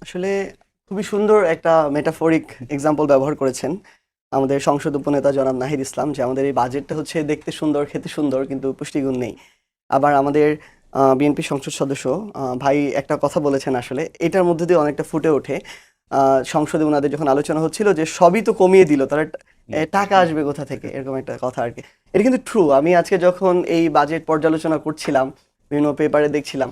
আসলে খুবই সুন্দর একটা মেটাফরিক এক্সাম্পল ব্যবহার করেছেন আমাদের সংসদ উপনেতা জনাব নাহিদ ইসলাম, যে আমাদের এই বাজেটটা হচ্ছে দেখতে সুন্দর, খেতে সুন্দর, কিন্তু পুষ্টিগুণ নেই। আবার আমাদের বিএনপি সংসদ সদস্য ভাই একটা কথা বলেছেন, আসলে এটার মধ্যে দিয়ে অনেকটা ফুটে ওঠে। সংসদে ওনাদের যখন আলোচনা হচ্ছিল যে সবই তো কমিয়ে দিল, তারা টাকা আসবে কোথা থেকে, এরকম একটা কথা আর কি। এটা কিন্তু ট্রু। আমি আজকে যখন এই বাজেট পর্যালোচনা করছিলাম, বিভিন্ন পেপারে দেখছিলাম,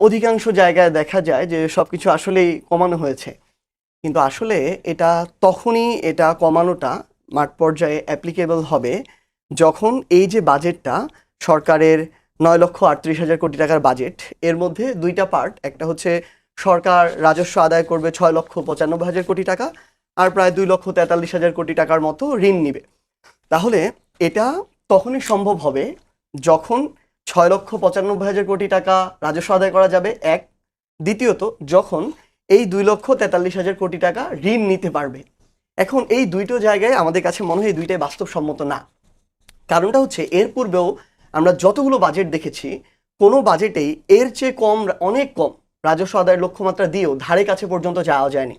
অধিকাংশ জায়গায় দেখা যায় যে সবকিছু আসলেই কমানো হয়েছে। কিন্তু আসলে এটা তখনই, এটা কমানোটা মাঠ পর্যায়ে অ্যাপ্লিকেবল হবে যখন এই যে বাজেটটা সরকারের 9,38,000 কোটি টাকার বাজেট, এর মধ্যে দুইটা পার্ট। একটা হচ্ছে সরকার রাজস্ব আদায় করবে 6,95,000 কোটি টাকা, আর প্রায় 2,43,000 কোটি টাকার মতো ঋণ নিবে। তাহলে এটা তখনই সম্ভব হবে যখন 6,95,000 কোটি টাকা রাজস্ব আদায় করা যাবে, এক। দ্বিতীয়ত, যখন এই 2,43,000 কোটি টাকা ঋণ নিতে পারবে। এখন এই দুইটো জায়গায় আমাদের কাছে মনে হয় এই দুইটাই বাস্তবসম্মত না। কারণটা হচ্ছে, এর পূর্বেও আমরা যতগুলো বাজেট দেখেছি, কোনো বাজেটেই এর চেয়ে কম, অনেক কম রাজস্ব আদায়ের লক্ষ্যমাত্রা দিয়েও ধারে কাছে পর্যন্ত যাওয়া যায়নি।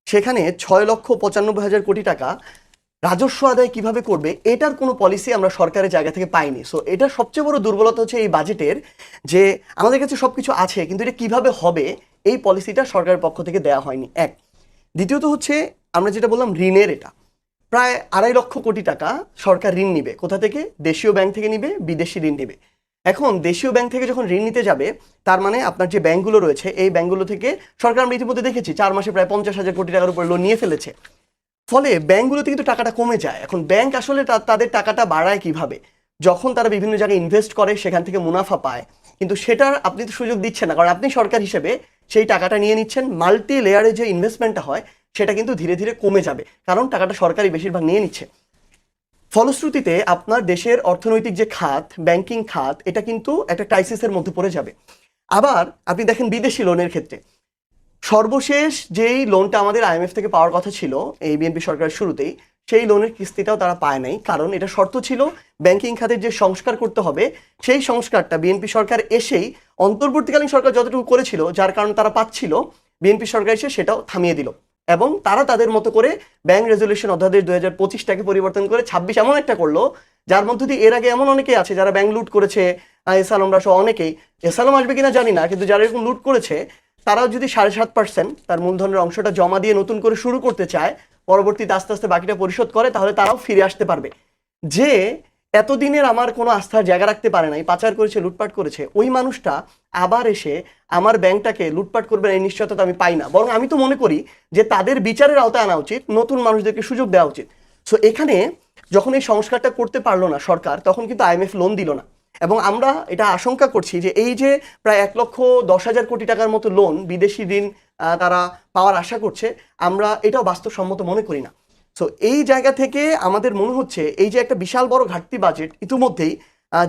সেখানে 6,95,000 কোটি টাকা রাজস্ব আদায় কিভাবে করবে এটার কোনো পলিসি আমরা সরকারের জায়গা থেকে পাইনি। সো এটার সবচেয়ে বড় দুর্বলতা হচ্ছে এই বাজেটের, যে আমাদের কাছে সবকিছু আছে কিন্তু এটা কিভাবে হবে এই পলিসিটা সরকারের পক্ষ থেকে দেওয়া হয়নি, এক। দ্বিতীয়ত হচ্ছে, আমরা যেটা বললাম ঋণের, এটা প্রায় 2.5 লক্ষ কোটি টাকা সরকার ঋণ নিবে। কোথা থেকে? দেশীয় ব্যাংক থেকে নিবে, বিদেশি ঋণ নিবে। এখন দেশীয় ব্যাংক থেকে যখন ঋণ নিতে যাবে, তার মানে আপনার যে ব্যাংকগুলো রয়েছে, এই ব্যাংকগুলো থেকে সরকার, আমরা ইতিমধ্যে দেখেছি 4 মাসে প্রায় 50,000 কোটি টাকার উপর লোন নিয়ে ফেলেছে। ফলে ব্যাংকগুলোতে কিন্তু টাকাটা কমে যায়। এখন ব্যাংক আসলে তাদের টাকাটা বাড়ায় কিভাবে? যখন তারা বিভিন্ন জায়গায় ইনভেস্ট করে, সেখান থেকে মুনাফা পায়। কিন্তু সেটার আপনি তো সুযোগ দিচ্ছেন না, কারণ আপনি সরকার হিসেবে সেই টাকাটা নিয়ে নিচ্ছেন। মাল্টি লেয়ারে যে ইনভেস্টমেন্টটা হয়, সেটা কিন্তু ধীরে ধীরে কমে যাবে, কারণ টাকাটা সরকারই বেশিরভাগ নিয়ে নিচ্ছে। ফলশ্রুতিতে আপনার দেশের অর্থনৈতিক যে খাত, ব্যাংকিং খাত, এটা কিন্তু একটা ক্রাইসিসের মধ্যে পড়ে যাবে। আবার আপনি দেখেন বিদেশি লোনের ক্ষেত্রে, সর্বশেষ যেই লোনটা আমাদের আইএমএফ থেকে পাওয়ার কথা ছিল এই বিএনপি সরকারের শুরুতেই, সেই লোনের কিস্তিটাও তারা পায় নাই। কারণ এটা শর্ত ছিল, ব্যাংকিং খাতের যে সংস্কার করতে হবে, সেই সংস্কারটা বিএনপি সরকার এসেই, অন্তর্বর্তীকালীন সরকার যতটুকু করেছিল, যার কারণে তারা পাচ্ছিল, বিএনপি সরকার এসে সেটাও থামিয়ে দিল। এবং তারা তাদের মতো করে ব্যাংক রেজলিউশন অধ্যাদেশ 2025টাকে পরিবর্তন করে 26 এমন একটা করলো, যার মধ্য দিয়ে এর আগে এমন অনেকেই আছে যারা ব্যাংক লুট করেছে, এসালমরা সহ অনেকেই, এসালম আসবে কিনা জানি না, কিন্তু যারা এরকম লুট করেছে, তারাও যদি 7.5% তার মূলধনের অংশটা জমা দিয়ে নতুন করে শুরু করতে চায়, পরবর্তীতে আস্তে আস্তে বাকিটা পরিশোধ করে, তাহলে তারাও ফিরে আসতে পারবে। যে এতদিনের আমার কোনো আস্থার জায়গা রাখতে পারে নাই, পাচার করেছে, লুটপাট করেছে, ওই মানুষটা আবার এসে আমার ব্যাংকটাকে লুটপাট করবে এই নিশ্চয়তা আমি পাই না। বরং আমি তো মনে করি যে তাদের বিচারের আওতায় আনা উচিত, নতুন মানুষদেরকে সুযোগ দেওয়া উচিত। সো এখানে যখন এই সংস্কারটা করতে পারলো না সরকার, তখন কিন্তু আইএমএফ লোন দিল না। এবং আমরা এটা আশঙ্কা করছি যে এই যে প্রায় 1,10,000 কোটি টাকার মতো লোন, বিদেশি ঋণ তারা পাওয়ার আশা করছে, আমরা এটাও বাস্তবসম্মত মনে করি না। সো এই জায়গা থেকে আমাদের মনে হচ্ছে এই যে একটা বিশাল বড় ঘাটতি বাজেট ইতিমধ্যেই,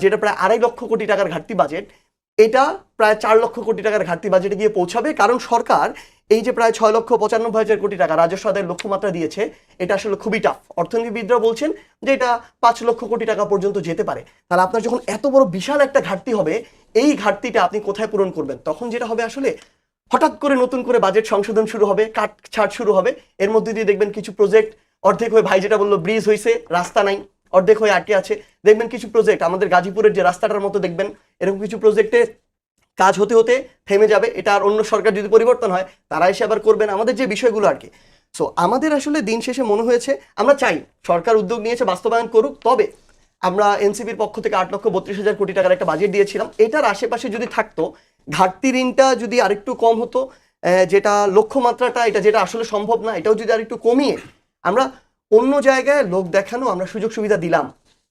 যেটা প্রায় 2.5 লক্ষ কোটি টাকার ঘাটতি বাজেট, এটা প্রায় 4 লক্ষ কোটি টাকার ঘাটতি বাজেটে গিয়ে পৌঁছাবে। কারণ সরকার এই যে প্রায় 6,95,000 কোটি টাকা রাজস্ব আদায়ের লক্ষ্যমাত্রা দিয়েছে, এটা আসলে খুবই টাফ। অর্থনীতিবিদরা বলছেন যে এটা 5 লক্ষ কোটি টাকা পর্যন্ত যেতে পারে। তাহলে আপনার যখন এত বড় বিশাল একটা ঘাটতি হবে, এই ঘাটতিটা আপনি কোথায় পূরণ করবেন? তখন যেটা হবে, আসলে হঠাৎ করে নতুন করে বাজেট সংশোধন শুরু হবে, কাট ছাট শুরু হবে। এর মধ্যে দিয়ে দেখবেন কিছু প্রজেক্ট অর্ধেক হয়ে, ভাই যেটা বললো, ব্রিজ হয়েছে, রাস্তা নাই, অর্ধেক হয়ে আটকে আছে। দেখবেন কিছু প্রজেক্ট, আমাদের গাজীপুরের যে রাস্তাটার মতো দেখবেন, এরকম কিছু প্রজেক্টে কাজ হতে হতে থেমে যাবে। এটা আর অন্য সরকার যদি পরিবর্তন হয়, তারা এসে আবার করবেন আমাদের যে বিষয়গুলো আর কি। সো আমাদের আসলে দিন শেষে মনে হয়েছে, আমরা চাই সরকার উদ্যোগ নিয়েছে, বাস্তবায়ন করুক। তবে আমরা এনসিপির পক্ষ থেকে 8,32,000 কোটি টাকার একটা বাজেট দিয়েছিলাম। এটার আশেপাশে যদি থাকতো, ঘাটতি ঋণটা যদি আরেকটু কম হতো, যেটা লক্ষ্যমাত্রাটা, এটা যেটা আসলে সম্ভব না, এটাও যদি আরেকটু কমিয়ে আমরা অন্য জায়গায় লোক দেখানো, আমরা সুযোগ সুবিধা দিলাম,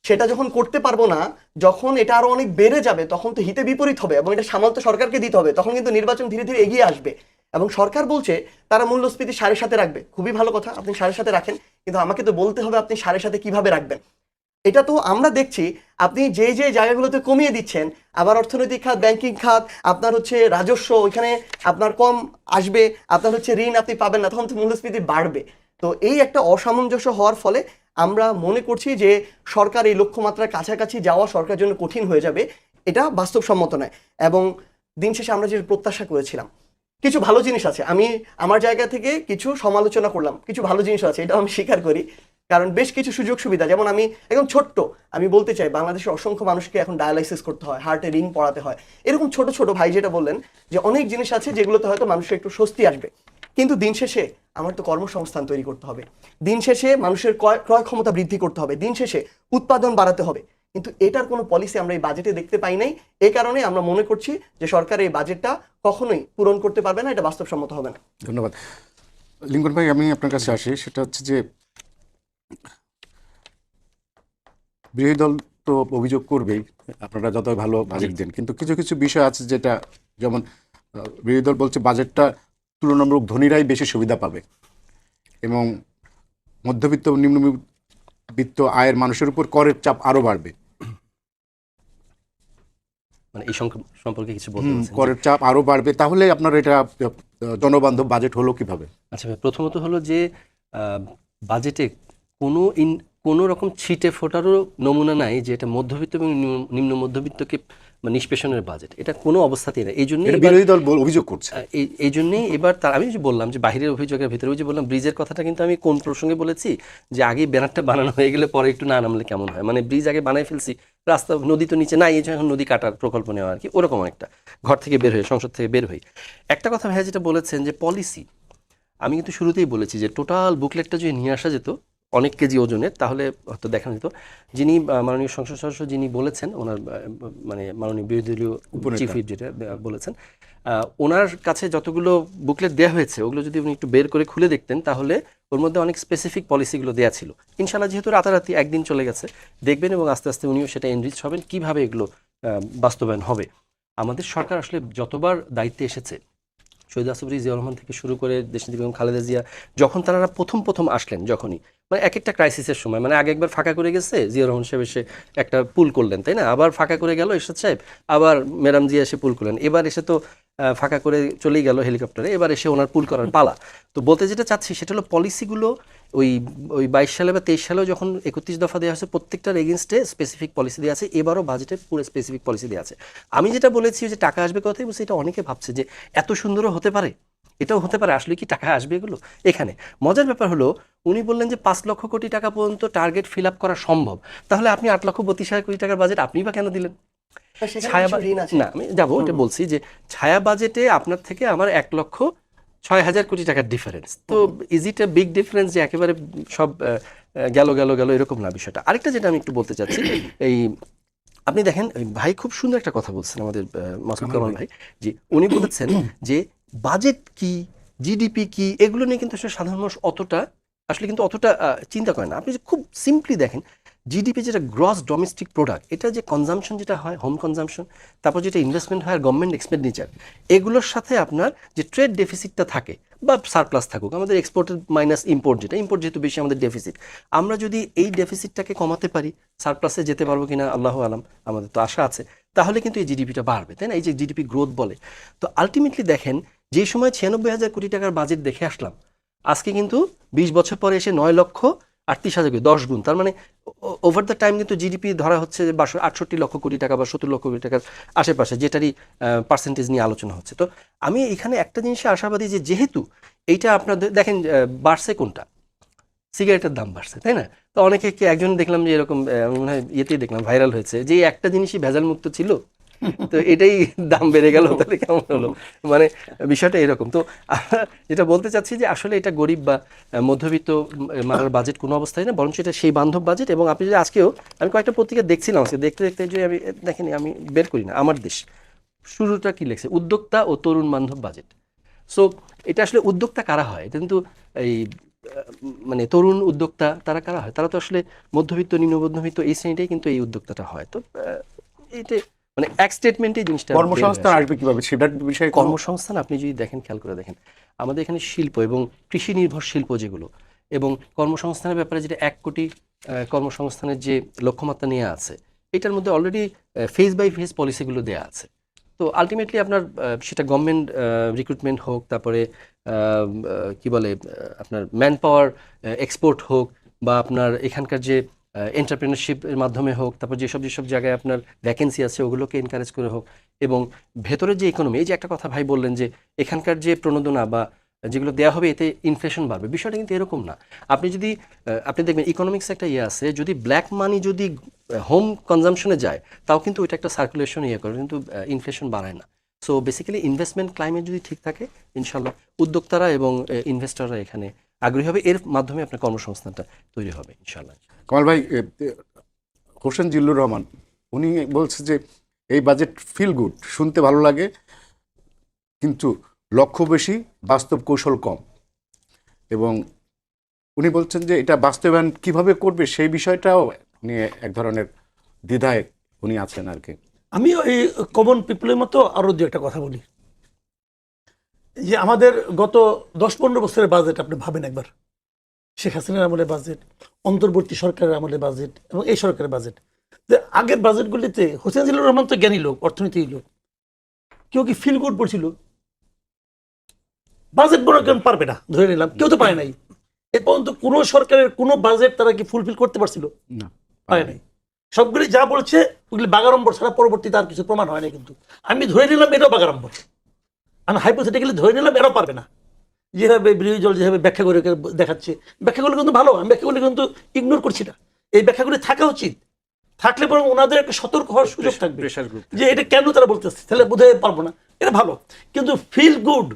সেটা যখন করতে পারবো না, যখন এটা আরো অনেক বেড়ে যাবে, তখন তো হিতে বিপরীত হবে এবং এটা সামাল তো সরকারকে দিতে হবে। তখন কিন্তু নির্বাচন ধীরে ধীরে এগিয়ে আসবে। এবং সরকার বলছে তারা মূল্যস্ফীতি 7.5 রাখবে, খুবই ভালো কথা, আপনি 7.5 রাখেন, কিন্তু আমাকে তো বলতে হবে আপনি 7.5 কিভাবে রাখবেন। এটা তো আমরা দেখছি আপনি যে যে জায়গাগুলোতে কমিয়ে দিচ্ছেন, আবার অর্থনৈতিক খাত, ব্যাংকিং খাত, আপনার হচ্ছে রাজস্ব, ওইখানে আপনার কম আসবে, আপনার হচ্ছে ঋণ আপনি পাবেন না, তখন তো মূল্যস্ফীতি বাড়বে। তো এই একটা অসামঞ্জস্য হওয়ার ফলে আমরা মনে করছি যে সরকার এই লক্ষ্যমাত্রার কাছাকাছি যাওয়া সরকারের জন্য কঠিন হয়ে যাবে। এটা বাস্তবসম্মত নয়। এবং দিন শেষে আমরা যে প্রত্যাশা করেছিলাম, কিছু ভালো জিনিস আছে, আমি আমার জায়গা থেকে কিছু সমালোচনা করলাম, কিছু ভালো জিনিস আছে, এটাও আমি স্বীকার করি। কারণ বেশ কিছু সুযোগ সুবিধা, যেমন আমি একদম ছোট্ট, আমি বলতে চাই বাংলাদেশের অসংখ্য মানুষকে এখন ডায়ালাইসিস করতে হয়, হার্টে রিং পড়াতে হয়, এরকম ছোট ছোট ভাই যেটা বললেন যে অনেক জিনিস আছে যেগুলোতে হয়তো মানুষের একটু স্বস্তি আসবে, কিন্তু দিন শেষে আমার তো কর্মসংস্থান তৈরি করতে হবে, দিন শেষে মানুষের ক্রয় ক্ষমতা বৃদ্ধি করতে হবে, দিন শেষে উৎপাদন বাড়াতে হবে। কিন্তু এটার কোনো পলিসি আমরা এই বাজেটে দেখতে পাই নাই। এই কারণে আমরা মনে করছি যে সরকার এই বাজেটটা কখনোই পূরণ করতে পারবে না, এটা বাস্তবসম্মত হবে না। ধন্যবাদ। লিঙ্কন ভাই, আমি আপনার কাছে আসি, সেটা হচ্ছে যে বিরোধী দল তো অভিযোগ করবেই আপনারা যত ভালো বাজেট দেন, কিন্তু কিছু কিছু বিষয় আছে যেটা, যেমন বিরোধী দল বলছে বাজেটটা তুলনামূলক ধনীরাই বেশি সুবিধা পাবে এবং মধ্যবিত্ত নিম্নবিত্ত আয়ের মানুষের উপর করের চাপ আরো বাড়বে। মানে এই সম্পর্কে কিছু বলতে চাচ্ছেন? করের চাপ আরো বাড়বে, তাহলে আপনার এটা জনবান্ধব বাজেট হলো কিভাবে? আচ্ছা ভাই, প্রথমত হলো যে বাজেটে কোনো রকম ছিটে ফোটারও নমুনা নাই যে এটা মধ্যবিত্ত এবং নিম্ন মধ্যবিত্তকে নিষ্পেষণের বাজেট, এটা কোনো অবস্থাতেই না। এই জন্যই বিরোধী দল অভিযোগ করছে। এই জন্যই এবার আমি যে বললাম যে বাহিরের অভিযোগের ভিতরে, ওই যে বললাম ব্রিজের কথাটা, কিন্তু আমি কোন প্রসঙ্গে বলেছি যে আগে ব্যানারটা বানানো হয়ে গেলে পরে একটু না নামলে কেমন হয়, মানে ব্রিজ আগে বানাই ফেলছি, রাস্তা নদী তো নিচে নাই, এই জন্য এখন নদী কাটার প্রকল্প নেওয়া আর কি, ওরকম একটা ঘর থেকে বের হয়ে, সংসদ থেকে বের হই। একটা কথা ভাইয়া যেটা বলেছেন যে পলিসি, আমি কিন্তু শুরুতেই বলেছি যে টোটাল বুকলেটটা যদি নিয়ে আসা যেত অনেক কেজি ওজনের, তাহলে হয়তো দেখানো যেত। যিনি মাননীয় সংসদ সদস্য যিনি বলেছেন, ওনার মানে মাননীয় বিরোধী দলীয় চিফ হুইপ যেটা বলেছেন, ওনার কাছে যতগুলো বুকলেট দেওয়া হয়েছে ওগুলো যদি উনি একটু বের করে খুলে দেখতেন, তাহলে ওর মধ্যে অনেক স্পেসিফিক পলিসিগুলো দেওয়া ছিল। ইনশাআল্লাহ যেহেতু রাতারাতি একদিন চলে গেছে, দেখবেন এবং আস্তে আস্তে উনিও সেটা এনরিচ হবেন কীভাবে এগুলো বাস্তবায়ন হবে। আমাদের সরকার আসলে যতবার দায়িত্বে এসেছে, শহীদ রাষ্ট্রপতি জিয়াউর রহমান থেকে শুরু করে দেশনেত্রী বেগম খালেদা জিয়া, যখন তারা প্রথম আসলেন, যখনই মানে এক একটা ক্রাইসিসের সময়, মানে আগে একবার ফাঁকা করে গেছে জিয়াউর রহমান সাহেব, এসে একটা পুল করলেন, তাই না, আবার ফাঁকা করে গেল এরশাদ সাহেব, আবার ম্যাডাম জিয়া এসে পুল করলেন, এবার এসে তো ফাঁকা করে চলেই গেল হেলিকপ্টারে, এবার এসে ওনার পুল করার পালা। তো বলতে যেটা চাচ্ছি সেটা হলো পলিসিগুলো ওই 22 সালে বা 23 সালেও যখন 31 দফা দেওয়া হয়েছে, প্রত্যেকটার এগেনস্টে স্পেসিফিক পলিসি দেওয়া আছে, এবারও বাজেটে পুরো স্পেসিফিক পলিসি দেওয়া আছে। আমি যেটা বলেছি যে টাকা আসবে কথাই বলছি, এটা অনেকে ভাবছে যে এত সুন্দরও হতে পারে, এটাও হতে পারে, আসলে কি টাকা আসবে এগুলো। এখানে মজার ব্যাপার হলো উনি বললেন যে 5 লক্ষ কোটি টাকা পর্যন্ত টার্গেট ফিল আপ করা সম্ভব, তাহলে আপনি 8,32,000 কোটি টাকার বাজেট আপনি বা কেন দিলেন? ছায়া না, আমি যাবো, এটা বলছি যে ছায়া বাজেটে আপনার থেকে আমার 1,06,000 কোটি টাকার ডিফারেন্স, তো is it a big difference যে একেবারে সব গেল এরকম না বিষয়টা। আরেকটা যেটা আমি একটু বলতে চাচ্ছি, এই আপনি দেখেন ভাই খুব সুন্দর একটা কথা বলছেন আমাদের মাসুদ কামাল ভাই, যে উনি বলেছেন যে বাজেট কি, জিডিপি কি, এগুলো নিয়ে কিন্তু আসলে সাধারণ মানুষ অতটা চিন্তা করে না। আপনি যে খুব সিম্পলি দেখেন, জিডিপি যেটা গ্রস ডোমেস্টিক প্রোডাক্ট, এটা যে কনজামশন যেটা হয়, হোম কনজামশন, তারপর যেটা ইনভেস্টমেন্ট হয় আর গভর্নমেন্ট এক্সপেন্ডিচার, এগুলোর সাথে আপনার যে ট্রেড ডেফিসিটটা থাকে বা সারপ্লাস থাকুক, আমাদের এক্সপোর্টের মাইনাস ইম্পোর্ট, ইম্পোর্ট যেহেতু বেশি আমাদের ডেফিসিট, আমরা যদি এই ডেফিসিটটাকে কমাতে পারি, সারপ্লাসে যেতে পারবো কিনা আল্লাহু আলাম, আমাদের তো আশা আছে, তাহলে কিন্তু এই জিডিপিটা বাড়বে, তাই না, এই যে জিডিপি গ্রোথ বলে। তো আলটিমেটলি দেখেন, যে সময় 96,000 কোটি টাকার বাজেট দেখে আসলাম, আজকে কিন্তু 20 বছর পরে এসে 9,38,000 কোটি, 10 গুণ, তার মানে ওভার দ্য টাইম কিন্তু জিডিপি ধরা হচ্ছে 68 লক্ষ কোটি টাকা বা 70 লক্ষ কোটি টাকার আশেপাশে, যেটারই পার্সেন্টেজ নিয়ে আলোচনা হচ্ছে। তো আমি এখানে একটা জিনিসে আশাবাদী যে যেহেতু এইটা আপনার দেখেন বাড়ছে কোনটা, সিগারেটের দাম বাড়ছে, তাই না, তো অনেকে একজন দেখলাম যে এরকম মনে হয় ইয়েতেই দেখলাম ভাইরাল হয়েছে যে একটা জিনিসই ভেজাল মুক্ত ছিল, তো এটাই দাম বেড়ে গেল, তাহলে কেমন হলো, মানে বিষয়টা এরকম। তো যেটা বলতে চাচ্ছি যে আসলে এটা গরিব বা মধ্যবিত্ত মারার বাজেট কোনো অবস্থায় না, বরঞ্চ এটা সেই বান্ধব বাজেট। এবং আপনি যদি আজকেও, আমি কয়েকটা পত্রিকা দেখছিলাম আজকে, দেখতে যে আমি দেখেনি, আমি বের করি না, আমার দেশ শুরুটা কি লিখছে, উদ্যোক্তা ও তরুণ বান্ধব বাজেট। সো এটা আসলে উদ্যোক্তা কারা হয়, এটা কিন্তু এই মানে তরুণ উদ্যোক্তা তারা কারা হয়, তারা তো আসলে মধ্যবিত্ত নিম্ন মধ্যবিত্ত এই শ্রেণীটাই কিন্তু এই উদ্যোক্তাটা হয়। তো এটা মানে এক স্টেটমেন্টে জিনিসটা, কর্মসংস্থান আসবে কিভাবে সেটার বিষয়ে, কর্মসংস্থান আপনি যদি দেখেন, খেয়াল করে দেখেন, আমাদের এখানে শিল্প এবং কৃষি নির্ভর শিল্প যেগুলো, এবং কর্মসংস্থানের ব্যাপারে যেটা 1 কোটি কর্মসংস্থানের যে লক্ষ্যমাত্রা নিয়ে আছে, এটার মধ্যে অলরেডি ফেজ বাই ফেজ পলিসিগুলো দেওয়া আছে। তো আলটিমেটলি আপনার সেটা গভর্নমেন্ট রিক্রুটমেন্ট হোক, তারপরে কি বলে আপনার ম্যান পাওয়ার এক্সপোর্ট হোক, বা আপনার এখানকার যে এন্টারপ্রেনারশিপের মাধ্যমে হোক, তারপর যেসব জায়গায় আপনার ভ্যাকেন্সি আছে ওগুলোকে এনকারেজ করে হোক, এবং ভেতরে যে ইকোনমি, এই যে একটা কথা ভাই বললেন যে এখানকার যে প্রণোদনা বা যেগুলো দেওয়া হবে এতে ইনফ্লেশন বাড়বে, বিষয়টা কিন্তু এরকম না। আপনি যদি আপনি দেখবেন ইকোনমিক্স একটা ইয়ে আছে, যদি ব্ল্যাক মানি যদি হোম কনজামশনে যায় তাও কিন্তু ওইটা একটা সার্কুলেশন ইয়ে করে, কিন্তু ইনফ্লেশন বাড়ায় না। সো বেসিক্যালি ইনভেস্টমেন্ট ক্লাইমেট যদি ঠিক থাকে ইনশাল্লাহ উদ্যোক্তারা এবং ইনভেস্টররা এখানে আগ্রহী হবে, এর মাধ্যমে আপনার কর্মসংস্থানটা তৈরি হবে ইনশাল্লাহ। কামাল ভাই, হোসেন জিল্লুর রহমান উনি বলছে যে এই বাজেট ফিল গুড, শুনতে ভালো লাগে, কিন্তু লক্ষ্য বেশি, বাস্তব কৌশল কম। এবং উনি বলছেন যে এটা বাস্তবায়ন কিভাবে করবে সেই বিষয়টাও নিয়ে এক ধরনের দ্বিধায় উনি আছেন আর কি। আমি এই কমন পিপলের মতো আরো দু একটা কথা বলি, যে আমাদের গত 10-15 বছরের বাজেট আপনি ভাবেন একবার, শেখ হাসিনার আমলের বাজেট, অন্তর্বর্তী সরকারের আমলের বাজেট এবং এই সরকারের বাজেট, যে আগের বাজেটগুলিতে হোসেন জিল্লুর রহমান তো জ্ঞানী লোক, অর্থনীতির লোক, কেউ কি ফিল গুড পড়ছিল? বাজেট বড় কেন পারবে না ধরে নিলাম, কেউ তো পায় নাই। এ পর্যন্ত কোনো সরকারের কোনো বাজেট তারা কি ফুলফিল করতে পারছিল? না, পায় নাই। সবগুলি যা বলছে ওগুলি বাগাড়ম্বর ছাড়া পরবর্তীতে আর কিছু প্রমাণ হয় না। কিন্তু আমি ধরে নিলাম এটাও বাগাড়ম্বর, আমি হাইপোথেটিক্যালি ধরে নিলাম এরাও পারবে না। যেভাবে বিরোধী দল যেভাবে ব্যাখ্যা করে দেখাচ্ছে, ব্যাখ্যাগুলো কিন্তু ভালো, আমি ব্যাখ্যাগুলি কিন্তু ইগনোর করছি না। এই ব্যাখ্যাগুলি থাকা উচিত, থাকলে পরে ওনাদের একটা সতর্ক হওয়ার সুযোগ থাকবে যে এটা কেন তারা বলতেছে, তাহলে বোধহয় পারবো না, এটা ভালো। কিন্তু ফিল গুড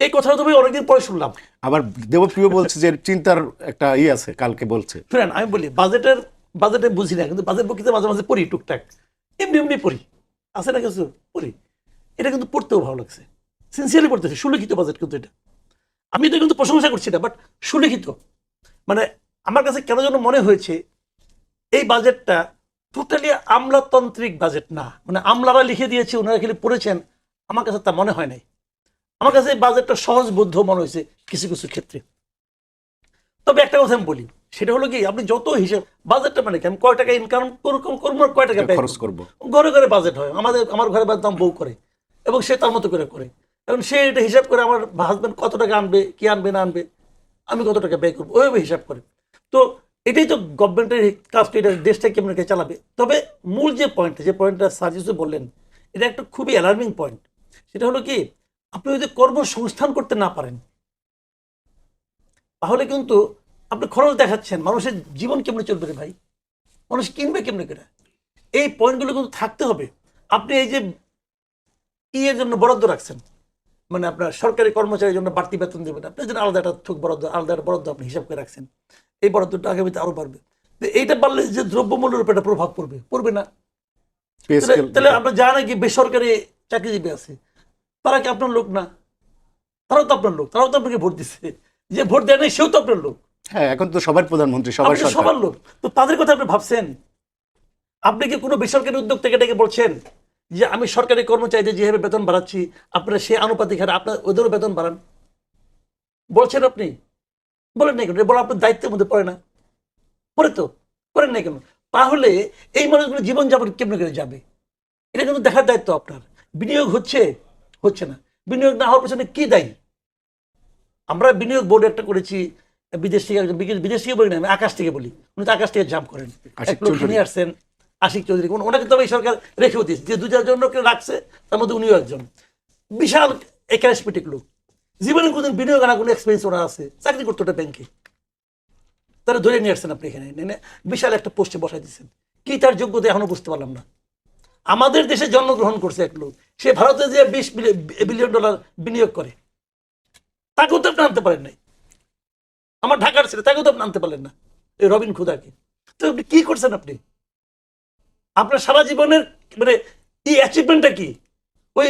এই কথাটা তো আমি অনেকদিন পরে শুনলাম। আবার দেবপ্রিয় বলছে যে চিন্তার একটা আছে, কালকে বলছে। ফ্রেন্ড, আমি বলি বাজেটে বুঝি না, কিন্তু বাজেট বক্তৃতা মাঝে মাঝে পড়ি টুকটাক, এমনি এমনি পড়ি, আছে না কিছু পড়ি। এটা কিন্তু পড়তেও ভালো লাগছে, সিনসিয়ারলি পড়তেছি। সুলিখিত বাজেট কিন্তু এটা, আমি এটা কিন্তু প্রশংসা করছি না, বাট সুলিখিত। মানে আমার কাছে কেন যেন মনে হয়েছে এই বাজেটটা টোটালি আমলাতান্ত্রিক বাজেট না, মানে আমলারা লিখে দিয়েছে, ওনারা খালি পড়েছেন, আমার কাছে তা মনে হয় নাই। আমার কাছে এই বাজেটটা সহজবোধ্য মনে হয়েছে কিছু কিছু ক্ষেত্রে। তবে একটা কথা আমি বলি, সেটা হলো কি, আপনি যত হিসেব, বাজেটটা মানে কি, আমি কয় টাকা ইনকাম করবো আর কয় টাকা খরচ করবো, ঘরে ঘরে বাজেট হয়। আমার ঘরে বাজেট বউ করে, এবং সে তার মতো করে করে, এবং সে এটা হিসাব করে আমার হাজব্যান্ড কত টাকা আনবে, কি আনবে না আনবে, আমি কত টাকা ব্যয় করবো, ওইভাবে হিসাব করে। তো এটাই তো গভর্নমেন্টের কাজ, এটা দেশটা কেমন চালাবে। তবে মূল যে পয়েন্টটা সার্জিসও বললেন, এটা একটা খুবই অ্যালার্মিং পয়েন্ট। সেটা হলো কি, আপনি যদি কর্মসংস্থান করতে না পারেন, তাহলে কিন্তু আপনি খরচ দেখাচ্ছেন, মানুষের জীবন কেমনে চলবে রে ভাই, মানুষ কিনবে কেমনে করে? এই পয়েন্টগুলো কিন্তু থাকতে হবে। আপনি এই যে ইয়ের জন্য বরাদ্দ রাখছেন, মানে আপনার সরকারি কর্মচারীর জন্য বাড়তি বেতন দেবেন, আপনার জন্য আলাদা একটা বরাদ্দ, আলাদা একটা বরাদ্দ আপনি হিসাব করে রাখছেন, এই বরাদ্দটা আগামীতে আরো বাড়বে। তো এইটা বাড়লে যে দ্রব্যমূল্যের উপর একটা প্রভাব পড়বে না? তাহলে আপনার যা নাকি বেসরকারি চাকরিজীবী আছে, তারা কি আপনার লোক না? তারাও তো আপনার লোক, তারাও তো আপনাকে ভোট দিচ্ছে, যে ভোট দেয় নাই সেও তো আপনার লোক। হ্যাঁ, এখন তো সবার প্রধানমন্ত্রী, সবার লোক। তো তাদের কথা আপনি ভাবছেন? আপনি কি কোনো বেসরকারি উদ্যোগ থেকে ডেকে বলছেন যে আমি সরকারি কর্মচারীদের যেভাবে বেতন বাড়াচ্ছি, আপনারা সে আনুপাতিক হারে আপনার ওদেরও বেতন বাড়ান? বলছেন আপনি? বলেন নাই কেন? বলা আপনার দায়িত্বের মধ্যে পড়ে না? পড়ে তো, করেন নাই কেন? তাহলে এই মানুষগুলো জীবনযাপন কেমন করে যাবে, এটা কিন্তু দেখার দায়িত্ব আপনার। বিনিয়োগ হচ্ছে না, বিনিয়োগ না হওয়ার পেছনে কি দায়ী? আমরা বিনিয়োগ বোর্ড একটা করেছি, বিদেশ থেকে বলি না, আমি আকাশ থেকে বলি, উনি তো আকাশ থেকে জাম্প করেন, এক লোক নিয়ে আসছেন, আশিক চৌধুরী, ওনাকে তো এই সরকার রেখেও দিয়েছে, যে 2-4 জনকে রাখছে তার মধ্যে উনিও একজন। বিশাল একাডেমিক লোক, জীবনে কোনদিন বিনিয়োগ আনা কোনো এক্সপিরিয়েন্স ওনার আছে, চাকরি করতো ওটা ব্যাংকে, তারা ধরে নিয়ে আসছেন আপনি এখানে, বিশাল একটা পোস্টে বসাই দিচ্ছেন। কি তার যোগ্যতা এখনো বুঝতে পারলাম না। আমাদের দেশে জন্মগ্রহণ করছে এক লোক, সে ভারতে যে $20 বিলিয়ন বিনিয়োগ করে, তাকেও তো আপনি আনতে পারেন নাই। আমার ঢাকার ছেলে, তাকেও তো আপনি আনতে পারলেন না, এই রবিন খুদাকে। তো আপনি কি করছেন? আপনি আপনার সারা জীবনের মানে এই অ্যাচিভমেন্টটা কি? ওই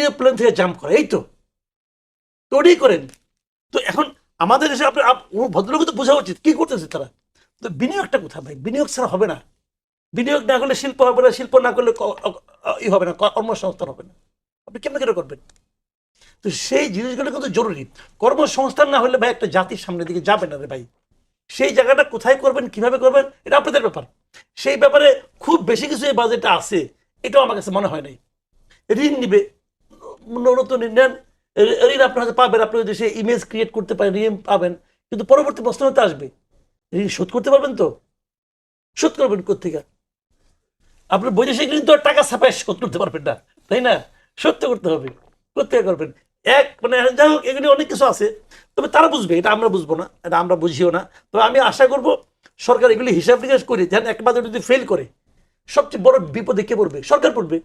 এরোপ্লেন থেকে জাম্প করা, এই তো ওটাই করেন। তো এখন আমাদের দেশে আপনার ভদ্রলোক তো বোঝা উচিত কি করতেছে তারা। তো বিনিয়োগটা কোথায় ভাই? বিনিয়োগ ছাড়া হবে না। বিনিয়োগ না করলে শিল্প হবে না, শিল্প না করলে হবে না, কর্মসংস্থান হবে না। আপনি কেমন করে করবেন? তো সেই জিনিসগুলো কিন্তু জরুরি। কর্মসংস্থান না হলে ভাই একটা জাতির সামনের দিকে যাবে না রে ভাই। সেই জায়গাটা কোথায় করবেন, কিভাবে করবেন, এটা আপনাদের ব্যাপার। সেই ব্যাপারে খুব বেশি কিছু এই বাজেটে আছে, এটাও আমার কাছে মনে হয় নাই। ঋণ নিবে, নতুন নেন, ঋণ আপনার হাতে পাবেন, আপনি যদি সেই ইমেজ ক্রিয়েট করতে পারেন ঋণ পাবেন, কিন্তু পরবর্তী প্রশ্ন হতে আসবে ঋণ শোধ করতে পারবেন তো? শোধ করবেন কোথেকে? আপনার বৈদেশিক কিন্তু আর টাকা ছাপায় শোধ করতে পারবেন না, তাই না? সত্য করতে হবে, করতে করবেন এক মানে যাই হোক, এগুলি অনেক কিছু আছে, তবে তারা বুঝবে, এটা আমরা বুঝবো না, এটা আমরা বুঝিও না। তবে আমি আশা করব সরকার এগুলি হিসাব নিকাশ করে, যেন এক বাজেট যদি ফেল করে সবচেয়ে বড় বিপদে কে পড়বে? সরকার পড়বে।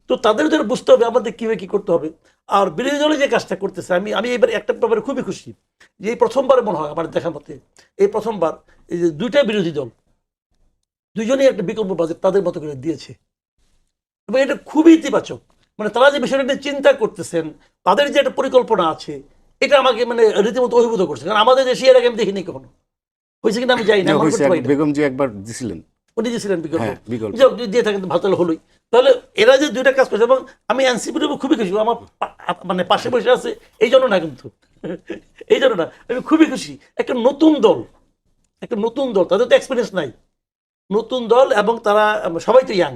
তো তাদের জন্য বুঝতে হবে আমাদের কিভাবে কি করতে হবে। আর বিরোধী দলে যে কাজটা করতেছে, আমি এবার একটা ব্যাপারে খুবই খুশি যে এই প্রথমবার মনে হয় আমার দেখার মতে, এই প্রথমবার এই যে দুইটা বিরোধী দল দুইজনেই একটা বিকল্প বাজেট তাদের মতো করে দিয়েছে, এবং এটা খুবই ইতিবাচক। মানে তারা যে বিষয়টা নিয়ে চিন্তা করতেছেন, তাদের যে একটা পরিকল্পনা আছে, এটা আমাকে মানে রীতিমতো অভিভূত করছে। কারণ আমাদের দেশে এর আগে আমি দেখিনি কখনো, হয়েছে কিনা আমি জানি না, মনে করতে পারি না। বেগম জি একবার দিছিলেন, উনি দিয়েছিলেন বিকল্প, হ্যাঁ, বিকল্প। যাক, যদি দিয়ে থাকেন তো ভালো, তাহলে হলোই। তাহলে এরা যে দুইটা কাজ করছে, এবং আমি এনসিপির উপর খুবই খুশি, আমার মানে পাশে বসে আছে এই জন্য না, কিন্তু এই জন্য না, আমি খুবই খুশি। একটা নতুন দল, একটা নতুন দল, তাদের তো এক্সপিরিয়েন্স নাই, নতুন দল, এবং তারা সবাই তো ইয়াং।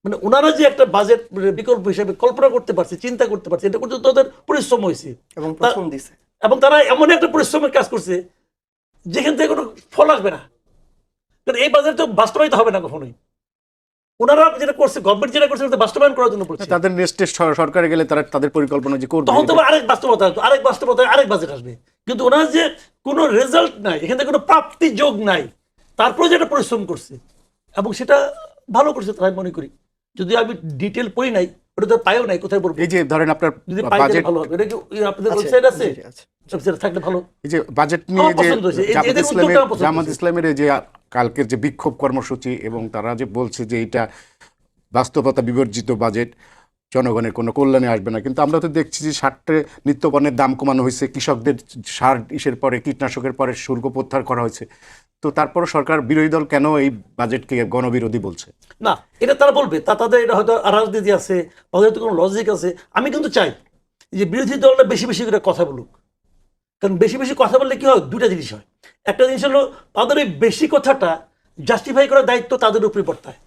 মানে ওনারা যে একটা বাজেট বিকল্প হিসেবে কল্পনা করতে পারছে, চিন্তা করতে পারছে, এটা করতে তাদের পরিশ্রম হয়েছে, এবং প্রথম দিছে। এবং তারা এমন একটা পরিশ্রমের কাজ করছে যেখান থেকে কোনো ফল আসবে না। কারণ এই বাজেট তো বাস্তবায়িত হবে না কখনোই। ওনারা যেটা করছে, গভর্নমেন্ট যেটা করছে, সেটা বাস্তবায়ন করার জন্য করছে। তাদের নেক্সট সরকারে গেলে তারা তাদের পরিকল্পনা যে করবে, তখন তো আরেক বাস্তবতা, আরেক বাস্তবতা, আরেক বাজেট আসবে। কিন্তু ওনার যে কোনো রেজাল্ট নাই, এখান থেকে কোনো প্রাপ্তি যোগ নাই, তারপরে যেটা পরিশ্রম করছে এবং সেটা ভালো করছে তাই মনে করি। যদি আমি ডিটেল পড়ি নাই, ওটা তো পাইও নাই, কোথায় বলবো? এই যে ধরেন আপনার যদি পাই বাজেট, ভালো হবে। এটা কি আপনাদের আছে, ওয়েবসাইট আছে? জি, জি, আছে। ওয়েবসাইট থাকলে ভালো। এই যে বাজেট নিয়ে আমার যে পছন্দ হয়েছে, এদের উদ্যোগটা আমার পছন্দ জামাত হয়েছে। ইসলামের এই যে কালকের যে বিক্ষোভ কর্মসূচি, এবং তারা যে বলছে যে এটা বাস্তবতা বিবর্জিত বাজেট, জনগণের কোনো কল্যাণে আসবে না। কিন্তু আমরা তো দেখছি যে সারটে নিত্যপণ্যের দাম কমানো হয়েছে, কৃষকদের সার ইসের পরে, কীটনাশকের পরে শুল্ক প্রত্যাহার করা হয়েছে। তো তারপরও সরকার, বিরোধী দল কেন এই বাজেটকে গণবিরোধী বলছে? না, এটা তারা বলবে, তাদের এটা হয়তো রাজনীতি আছে, তাদের তো কোনো লজিক আছে। আমি কিন্তু চাই যে বিরোধী দলটা বেশি বেশি করে কথা বলুক। কারণ বেশি বেশি কথা বললে কি হয়, দুটা জিনিস হয়। একটা জিনিস হলো, তাদের এই বেশি কথাটা জাস্টিফাই করার দায়িত্ব তাদের উপরে পড়তায়।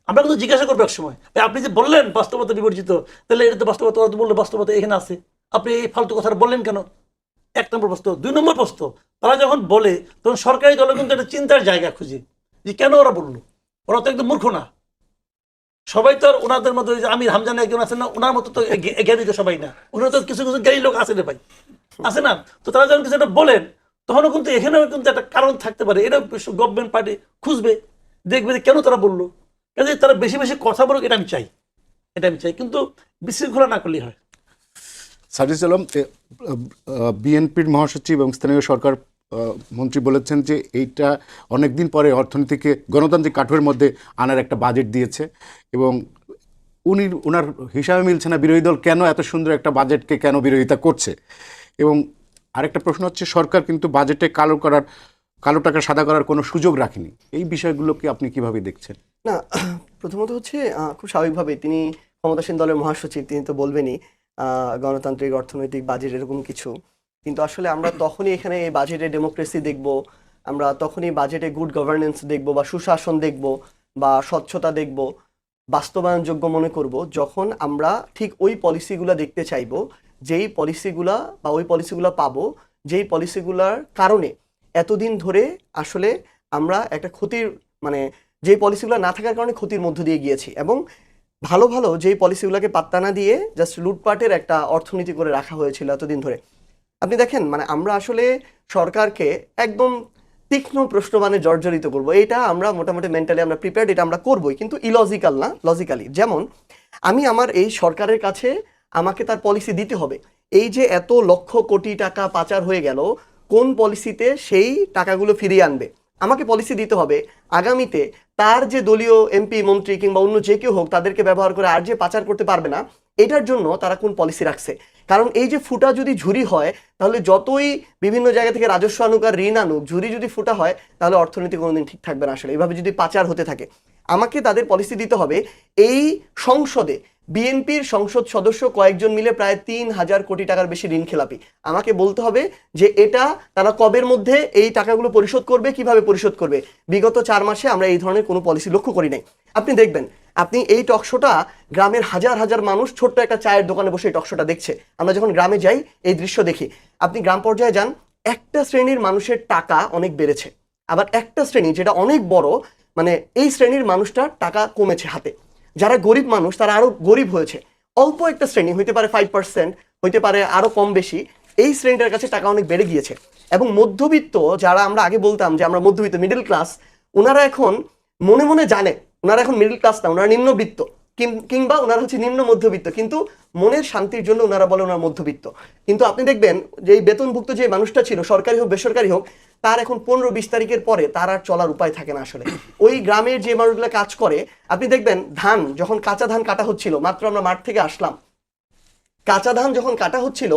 আমরা কিন্তু জিজ্ঞাসা করবো এক সময়, আপনি যে বললেন বাস্তবতা বিবর্জিত, তাহলে এটা তো বাস্তবতা, ওরা তো বললো বাস্তবতা এখানে আছে, আপনি এই ফালতু কথাটা বললেন কেন? এক নম্বর প্রশ্ন। দুই নম্বর প্রশ্ন, তারা যখন বলে তখন সরকারি দলের কিন্তু একটা চিন্তার জায়গা খুঁজে যে কেন ওরা বললো। ওরা তো একদম মূর্খ না, সবাই তো আর ওনাদের মতো, যে আমি হামজানে একজন আছেন না, ওনার মতো তো জ্ঞানী তো সবাই না, ওনারা তো কিছু কিছু জ্ঞানী লোক আছে রে ভাই, আছে না? তো তারা যখন কিছু একটা বলেন, তখনও কিন্তু এখানেও কিন্তু একটা কারণ থাকতে পারে। এটা গভর্নমেন্ট পার্টি খুঁজবে, দেখবে যে কেন তারা বললো। কাজে তারা বেশি বেশি কথা বলুক, এটা আমি চাই, এটা আমি চাই, কিন্তু বিশৃঙ্খলা না করলেই হয়। সার্জিস আলম, বিএনপির মহাসচিব এবং স্থানীয় সরকার মন্ত্রী বলেছেন যে এইটা অনেকদিন পরে অর্থনীতিকে গণতান্ত্রিক কাঠামোর মধ্যে আনার একটা বাজেট দিয়েছে, এবং ওনার হিসাবে মিলছে না বিরোধী দল কেন এত সুন্দর একটা বাজেটকে কেন বিরোধিতা করছে। এবং আরেকটা প্রশ্ন হচ্ছে, সরকার কিন্তু বাজেটে কালো টাকা সাদা করার কোনো সুযোগ রাখেনি। এই বিষয়গুলোকে আপনি কিভাবে দেখছেন? না, প্রথমত হচ্ছে খুব স্বাভাবিকভাবে তিনি ক্ষমতাসীন দলের মহাসচিব, তিনি তো বলবেনই গণতান্ত্রিক অর্থনৈতিক বাজেট এরকম কিছু। কিন্তু আসলে আমরা তখনই এখানে এই বাজেটে ডেমোক্রেসি দেখব, আমরা তখনই বাজেটে গুড গভর্নেন্স দেখব, বা সুশাসন দেখব, বা স্বচ্ছতা দেখব, বাস্তবায়নযোগ্য মনে করব, যখন আমরা ঠিক ওই পলিসিগুলো দেখতে চাইব, যেই পলিসিগুলা বা ওই পলিসিগুলো পাবো, যেই পলিসিগুলার কারণে এতদিন ধরে আসলে আমরা একটা ক্ষতির মানে যেই পলিসিগুলো না থাকার কারণে ক্ষতির মধ্য দিয়ে গিয়েছি, এবং ভালো ভালো যেই পলিসিগুলোকে পাত্তা না দিয়ে জাস্ট লুটপাটের একটা অর্থনীতি করে রাখা হয়েছিল এতদিন ধরে। আপনি দেখেন, মানে আমরা আসলে সরকারকে একদম তীক্ষ্ণ প্রশ্নবাণে জর্জরিত করব, এটা আমরা মোটামুটি মেন্টালি আমরা প্রিপেয়ার্ড, এটা আমরা করবই, কিন্তু ইলজিক্যাল না, লজিক্যালি। যেমন আমি আমার এই সরকারের কাছে আমাকে তার পলিসি দিতে হবে। এই যে এত লক্ষ কোটি টাকা পাচার হয়ে গেল, কোন পলিসিতে সেই টাকাগুলো ফিরিয়ে আনবে, আমাকে পলিসি দিতে হবে। আগামীতে তার যে দলীয় এমপি মন্ত্রী কিংবা অন্য যে কেউ হোক, তাদেরকে ব্যবহার করে আর যে পাচার করতে পারবে না, এটার জন্য তারা কোন পলিসি রাখছে। কারণ এই যে ফুটা যদি ঝুরি হয়, তাহলে যতই বিভিন্ন জায়গা থেকে রাজস্ব আনুক আর ঋণ আনুক, ঝুরি যদি ফুটা হয় তাহলে অর্থনীতি কোনোদিন ঠিক থাকবে না। আসলে এভাবে যদি পাচার হতে থাকে, আমাকে তাদের পলিসি দিতে হবে। এই সংসদে বিএনপির সংসদ সদস্য কয়েকজন মিলে প্রায় 3,000 কোটি টাকার বেশি ঋণ খেলাপি। আমাকে বলতে হবে যে এটা তারা কবের মধ্যে এই টাকাগুলো পরিশোধ করবে, কিভাবে পরিশোধ করবে। বিগত 4 মাসে আমরা এই ধরনের কোনো পলিসি লক্ষ্য করি নাই। আপনি দেখবেন, আপনি এই টকশোটা গ্রামের হাজার হাজার মানুষ ছোট্ট একটা চায়ের দোকানে বসে এই টকশোটা দেখছে। আমরা যখন গ্রামে যাই এই দৃশ্য দেখি। আপনি গ্রাম পর্যায়ে যান, একটা শ্রেণীর মানুষের টাকা অনেক বেড়েছে, আবার একটা শ্রেণী যেটা অনেক বড়, মানে এই শ্রেণীর মানুষটার টাকা কমেছে হাতে। যারা গরিব মানুষ তারা আরো গরিব হয়েছে। অল্প একটা শ্রেণী হইতে পারে 5%, হইতে পারে আরো কম বেশি, এই শ্রেণীটার কাছে টাকা অনেক বেড়ে গিয়েছে। এবং মধ্যবিত্ত যারা আমরা আগে বলতাম যে আমরা মধ্যবিত্ত মিডল ক্লাস, ওনারা এখন মনে মনে জানে ওনারা এখন মিডল ক্লাস না, ওনারা নিম্নবিত্ত কিংবা ওনারা হচ্ছে নিম্ন মধ্যবিত্ত, কিন্তু মনের শান্তির জন্য ওনারা বলে ওনারা মধ্যবিত্ত। কিন্তু আপনি দেখবেন যে এই বেতনভুক্ত যে মানুষটা ছিল, সরকারি হোক বেসরকারি হোক, তার এখন 15-20 তারিখের পরে তার আর চলার উপায় থাকে না আসলে। ওই গ্রামের যে মানুষগুলো কাজ করে, আপনি দেখবেন ধান যখন কাঁচা ধান কাটা হচ্ছিল, মাত্র আমরা মাঠ থেকে আসলাম, কাঁচা ধান যখন কাটা হচ্ছিল,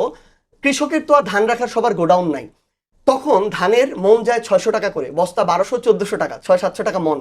কৃষকের তো আর ধান রাখার সবার গোডাউন নাই, তখন ধানের মন যায় 600 টাকা করে, বস্তা 1200-1400 টাকা, 600-700 টাকা মন।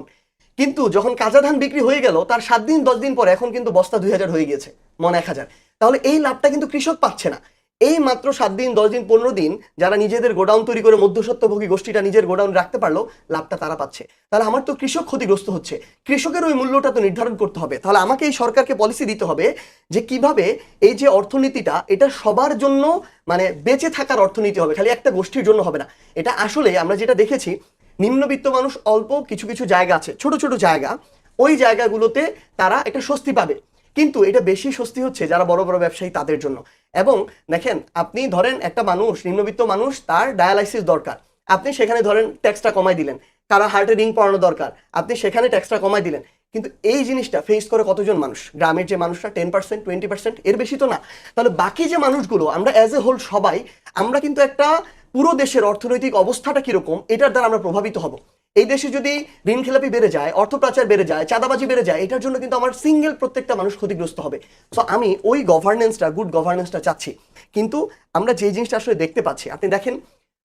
কিন্তু যখন কাঁচা ধান বিক্রি হয়ে গেল তার 7 দিন 10 দিন পরে এখন কিন্তু বস্তা 2000 হয়ে গিয়েছে, মন 1000। তাহলে এই লাভটা কিন্তু কৃষক পাচ্ছে না। এই মাত্র 7 দিন 10 দিন 15 দিন যারা নিজেদের গোডাউন তৈরি করে মধ্যস্বত্বভোগী গোষ্ঠীটা নিজের গোডাউন রাখতে পারলো, লাভটা তারা পাচ্ছে। তাহলে আমার তো কৃষক ক্ষতিগ্রস্ত হচ্ছে, কৃষকের ওই মূল্যটা তো নির্ধারণ করতে হবে। তাহলে আমাকে এই সরকারকে পলিসি দিতে হবে যে কিভাবে এই যে অর্থনীতিটা, এটা সবার জন্য মানে বেঁচে থাকার অর্থনীতি হবে, খালি একটা গোষ্ঠীর জন্য হবে না। এটা আসলে আমরা যেটা দেখেছি, নিম্নবিত্ত মানুষ অল্প কিছু কিছু জায়গা আছে, ছোট ছোট জায়গা, ওই জায়গাগুলোতে তারা একটা স্বস্তি পাবে। কিন্তু এটা বেশি স্বস্তি হচ্ছে যারা বড় বড় ব্যবসায়ী তাদের জন্য। এবং দেখেন, আপনি ধরেন একটা মানুষ, নিম্নবিত্ত মানুষ, তার ডায়ালাইসিস দরকার, আপনি সেখানে ধরেন ট্যাক্সটা কমাই দিলেন। কারা হার্টে রিং পড়ানো দরকার, আপনি সেখানে ট্যাক্সটা কমাই দিলেন। কিন্তু এই জিনিসটা ফেস করে কতজন মানুষ? গ্রামের যে মানুষরা 10%, 20%, এর বেশি তো না। তাহলে বাকি যে মানুষগুলো, আমরা অ্যাজ এ হোল সবাই, আমরা কিন্তু একটা পুরো দেশের অর্থনৈতিক অবস্থাটা কিরকম এটার দ্বারা আমরা প্রভাবিত হব। এই দেশে যদি ঋণ খেলাপি বেড়ে যায়, অর্থ পাচার বেড়ে যায়, চাঁদাবাজি বেড়ে যায়, এটার জন্য কিন্তু আমার সিঙ্গেল প্রত্যেকটা মানুষ ক্ষতিগ্রস্ত হবে। তো আমি ওই গভর্নেন্সটা, গুড গভর্নেন্সটা চাচ্ছি। কিন্তু আমরা যে জিনিসটা আসলে দেখতে পাচ্ছি, আপনি দেখেন,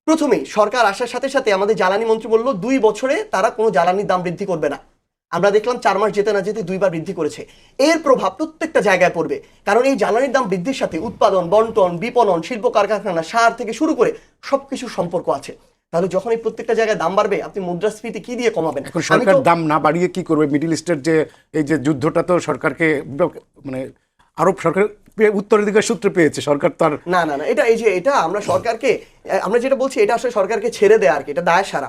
প্রথমেই সরকার আসার সাথে সাথে আমাদের জ্বালানি মন্ত্রী বলল 2 বছরে তারা কোনো জ্বালানির দাম বৃদ্ধি করবে না। আমরা দেখলাম 4 মাস যেতে না যেতে 2 বার বৃদ্ধি করেছে। এর প্রভাব প্রত্যেকটা জায়গায় পড়বে, কারণ এই জ্বালানির দাম বৃদ্ধির সাথে উৎপাদন, বন্টন, বিপণন, শিল্প কারখানা, সার থেকে শুরু করে সবকিছু সম্পর্ক আছে। তাহলে যখন এই প্রত্যেকটা জায়গায় দাম বাড়বে, আপনি মুদ্রাস্ফীতি কি দিয়ে কমাবেন? এখন সরকার দাম না বাড়িয়ে কি করবে? মিডল ইস্টের যে এই যে যুদ্ধটা তো সরকারকে মানে আরব সরকার উত্তরাধিকার সূত্রে পেয়েছে, সরকার তার না না না, এটা এই যে এটা আমরা সরকারকে, আমরা যেটা বলছি এটা আসলে সরকারকে ছেড়ে দেয় আর কি, এটা দায় সারা।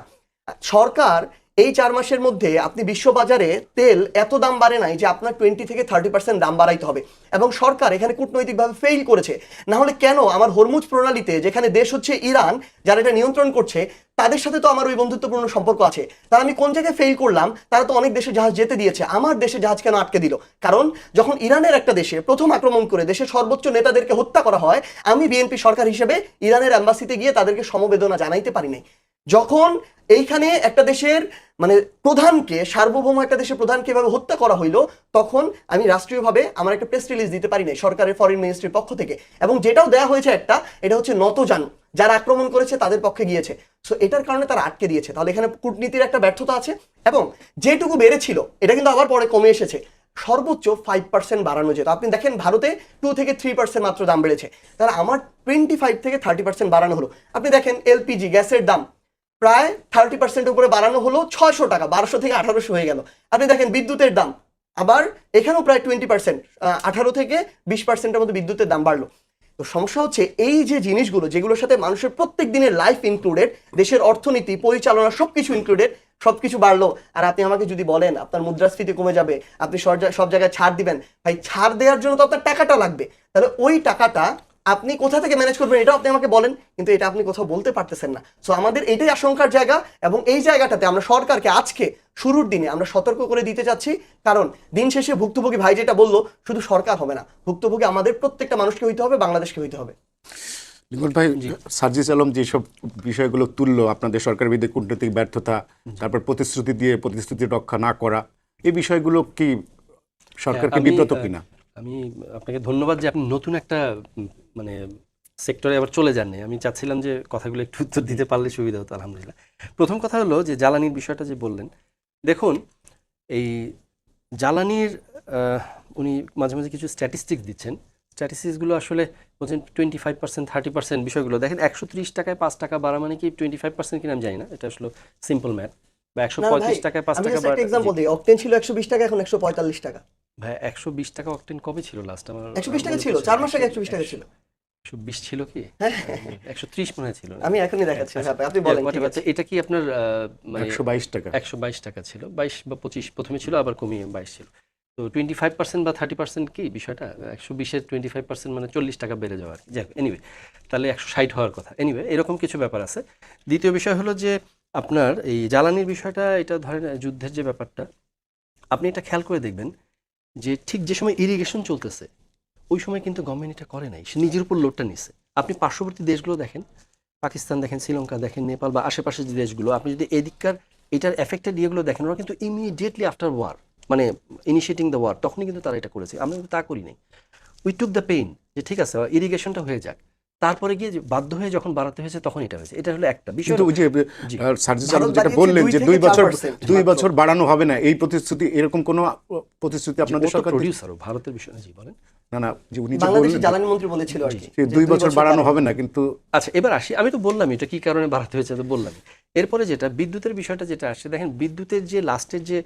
সরকার এই 4 মাসের মধ্যে, আপনি বিশ্ববাজারে তেল এত দাম বাড়ে নাই যে আপনার 20-30% দাম বাড়াইতে হবে। এবং সরকার এখানে কূটনৈতিকভাবে ফেইল করেছে। না হলে কেন আমার হরমুজ প্রণালীতে, যেখানে দেশ হচ্ছে ইরান যারা এটা নিয়ন্ত্রণ করছে, তাদের সাথে তো আমার ওই বন্ধুত্বপূর্ণ সম্পর্ক আছে, তাহলে আমি কোন জায়গায় ফেইল করলাম? তারা তো অনেক দেশে জাহাজ যেতে দিয়েছে, আমার দেশে জাহাজ কেন আটকে দিল? কারণ যখন ইরানের একটা দেশে প্রথম আক্রমণ করে দেশের সর্বোচ্চ নেতাদেরকে হত্যা করা হয়, আমি বিএনপি সরকার হিসেবে ইরানের অ্যাম্বাসিতে গিয়ে তাদেরকে সমবেদনা জানাইতে পারি নাই। যখন এইখানে একটা দেশের মানে প্রধানকে, সার্বভৌম একটা দেশের প্রধানকে এভাবে হত্যা করা হইলো, তখন আমি রাষ্ট্রীয়ভাবে আমার একটা প্রেস রিলিজ দিতে পারি নাই সরকারের ফরেন মিনিস্ট্রির পক্ষ থেকে। এবং যেটাও দেওয়া হয়েছে একটা, এটা হচ্ছে নতজানু, যারা আক্রমণ করেছে তাদের পক্ষে গিয়েছে। সো এটার কারণে তারা আটকে দিয়েছে। তাহলে এখানে কূটনীতির একটা ব্যর্থতা আছে। এবং যেটুকু বেড়েছিল এটা কিন্তু আবার পরে কমে এসেছে, সর্বোচ্চ 5% বাড়ানো যেত। আপনি দেখেন ভারতে 2-3% মাত্র দাম বেড়েছে, তাহলে আমার 25-30% বাড়ানো হলো। আপনি দেখেন এলপিজি গ্যাসের দাম প্রায় 30% উপরে বাড়ানো হলো, 600 টাকা, 1200 থেকে 1800 হয়ে গেল। আপনি দেখেন বিদ্যুতের দাম আবার এখানেও প্রায় 20%, 18 থেকে 20%-এর মধ্যে বিদ্যুতের দাম বাড়লো। তো সমস্যা হচ্ছে এই যে জিনিসগুলো, যেগুলোর সাথে মানুষের প্রত্যেক দিনের লাইফ ইনক্লুডেড, দেশের অর্থনীতি পরিচালনা সবকিছু ইনক্লুডেড, সবকিছু বাড়লো। আর আপনি আমাকে যদি বলেন আপনার মুদ্রাস্ফীতি কমে যাবে, আপনি সব জায়গায় ছাড় দিবেন, ভাই ছাড় দেওয়ার জন্য তো আপনার টাকাটা লাগবে। তাহলে ওই টাকাটা আপনি কোথা থেকে ম্যানেজ করবেন এটাও আপনি আমাকে বলেন, কিন্তু এটা আপনি কোথাও বলতে পারতেছেন না। সো আমাদের এটাই আশঙ্কার জায়গা। এবং এই জায়গাটাতে আমরা সরকারকে আজকে শুরুর দিনে আমরা সতর্ক করে দিতে চাচ্ছি, কারণ দিন শেষে ভুক্তভোগী ভাই যেটা বললো, শুধু সরকার হবে না, ভুক্তভোগী আমাদের প্রত্যেকটা মানুষকে হইতে হবে, বাংলাদেশকে হইতে হবে। লিঙ্কন ভাই, সার্জিস আলম যেসব বিষয়গুলো তুললো, আপনাদের সরকারের বিরুদ্ধে কূটনৈতিক ব্যর্থতা, তারপর প্রতিশ্রুতি দিয়ে প্রতিশ্রুতি রক্ষা না করা, এই বিষয়গুলো কি সরকারকে বিব্রত কিনা? আমি আপনাকে ধন্যবাদ যে আপনি নতুন একটা মানে সেক্টরে আবার চলে যাননি। আমি চাচ্ছিলাম যে কথাগুলো একটু উত্তর দিতে পারলে সুবিধা হতো। আলহামদুলিল্লাহ। প্রথম কথা হলো যে জ্বালানির বিষয়টা যে বললেন, দেখুন এই জ্বালানির উনি মাঝে মাঝে কিছু স্ট্যাটিস্টিক্স দিচ্ছেন, স্ট্যাটিস্টিক্সগুলো আসলে বলছেন 25%, 30% বিষয়গুলো দেখেন। 130 টাকায় 5 টাকা বাড়া মানে কি 25% কিনা আমি জানি না, এটা আসলে সিম্পল ম্যাথ। বা 135 টাকায় 5 টাকা বাড়া, এক্সাম্পল দিই, অকটেন ছিল 120 টাকা, এখন 145 টাকা। ভাই 120 টাকা অকটেন কবে ছিল লাস্ট? আমার 120 টাকা ছিল, 4 মাস আগে 120 টাকা ছিল। 120 ছিল কি? 130 মনে হয় ছিল না? আমি এখনই দেখাচ্ছি আপনি বলেন। ঠিক আছে। এটা কি আপনার মানে 122 টাকা। 122 টাকা ছিল, 22 বা 25 প্রথমে ছিল, আবার কমিয়ে 22 ছিল। তো 25% বা 30% কি বিষয়টা, 120-এর 25% মানে 40 টাকা বেড়ে যাওয়া আর কি। যাই হোক, এনিওয়ে, তাহলে 160 হওয়ার কথা। এনিওয়ে, এরকম কিছু ব্যাপার আছে। দ্বিতীয় বিষয় হলো যে আপনার এই জ্বালানির বিষয়টা, এটা ধরেন যুদ্ধের যে ব্যাপারটা, আপনি এটা খেয়াল করে দেখবেন যে ঠিক যে সময় ইরিগেশন চলতেছে ওই সময় কিন্তু গভর্নমেন্ট এটা করে নাই, সে নিজের উপর লোডটা নিছে। আপনি পার্শ্ববর্তী দেশগুলো দেখেন, পাকিস্তান দেখেন, শ্রীলঙ্কা দেখেন, নেপাল বা আশেপাশের যে দেশগুলো, আপনি যদি এদিককার এটার এফেক্টেড ইয়েগুলো দেখেন, ওরা কিন্তু ইমিডিয়েটলি আফটার ওয়ার, মানে ইনিশিয়েটিং দ্য ওয়ার, তখনই কিন্তু তারা এটা করেছে। আমরা কিন্তু তা করি নাই। উই টুক দ্য পেইন, যে ঠিক আছে ইরিগেশনটা হয়ে যাক, তারপরে গিয়ে যে বাধ্য হয়ে যখন বাড়াতে হয়েছে তখন এটা হয়েছে। এটা হলো একটা বিষয়। কিন্তু ওই যে জি। সার্জিস ভারত আলম যেটা বাড়িয়েছে বললেন 2 যে থেকে 4% 2 বছর বাড়ানো হবে না, এই প্রতিশ্রুতি, এরকম কোনো প্রতিশ্রুতি আপনাদের সরকার প্রডিউসার ভারতের বিষয় জি বলেন। না, যে উনি যে বাংলাদেশের বললেন জ্বালানি মন্ত্রী বলেছিল আর কি যে 2 বছর বাড়ানো হবে না, কিন্তু আচ্ছা, এবার আসি, আমি তো বললাম এটা কি কারণে বাড়াতে হয়েছে, তো বললাম। এরপরে যেটা বিদ্যুতের বিষয়টা যেটা আসছে, দেখেন বিদ্যুতের যে লাস্টের যে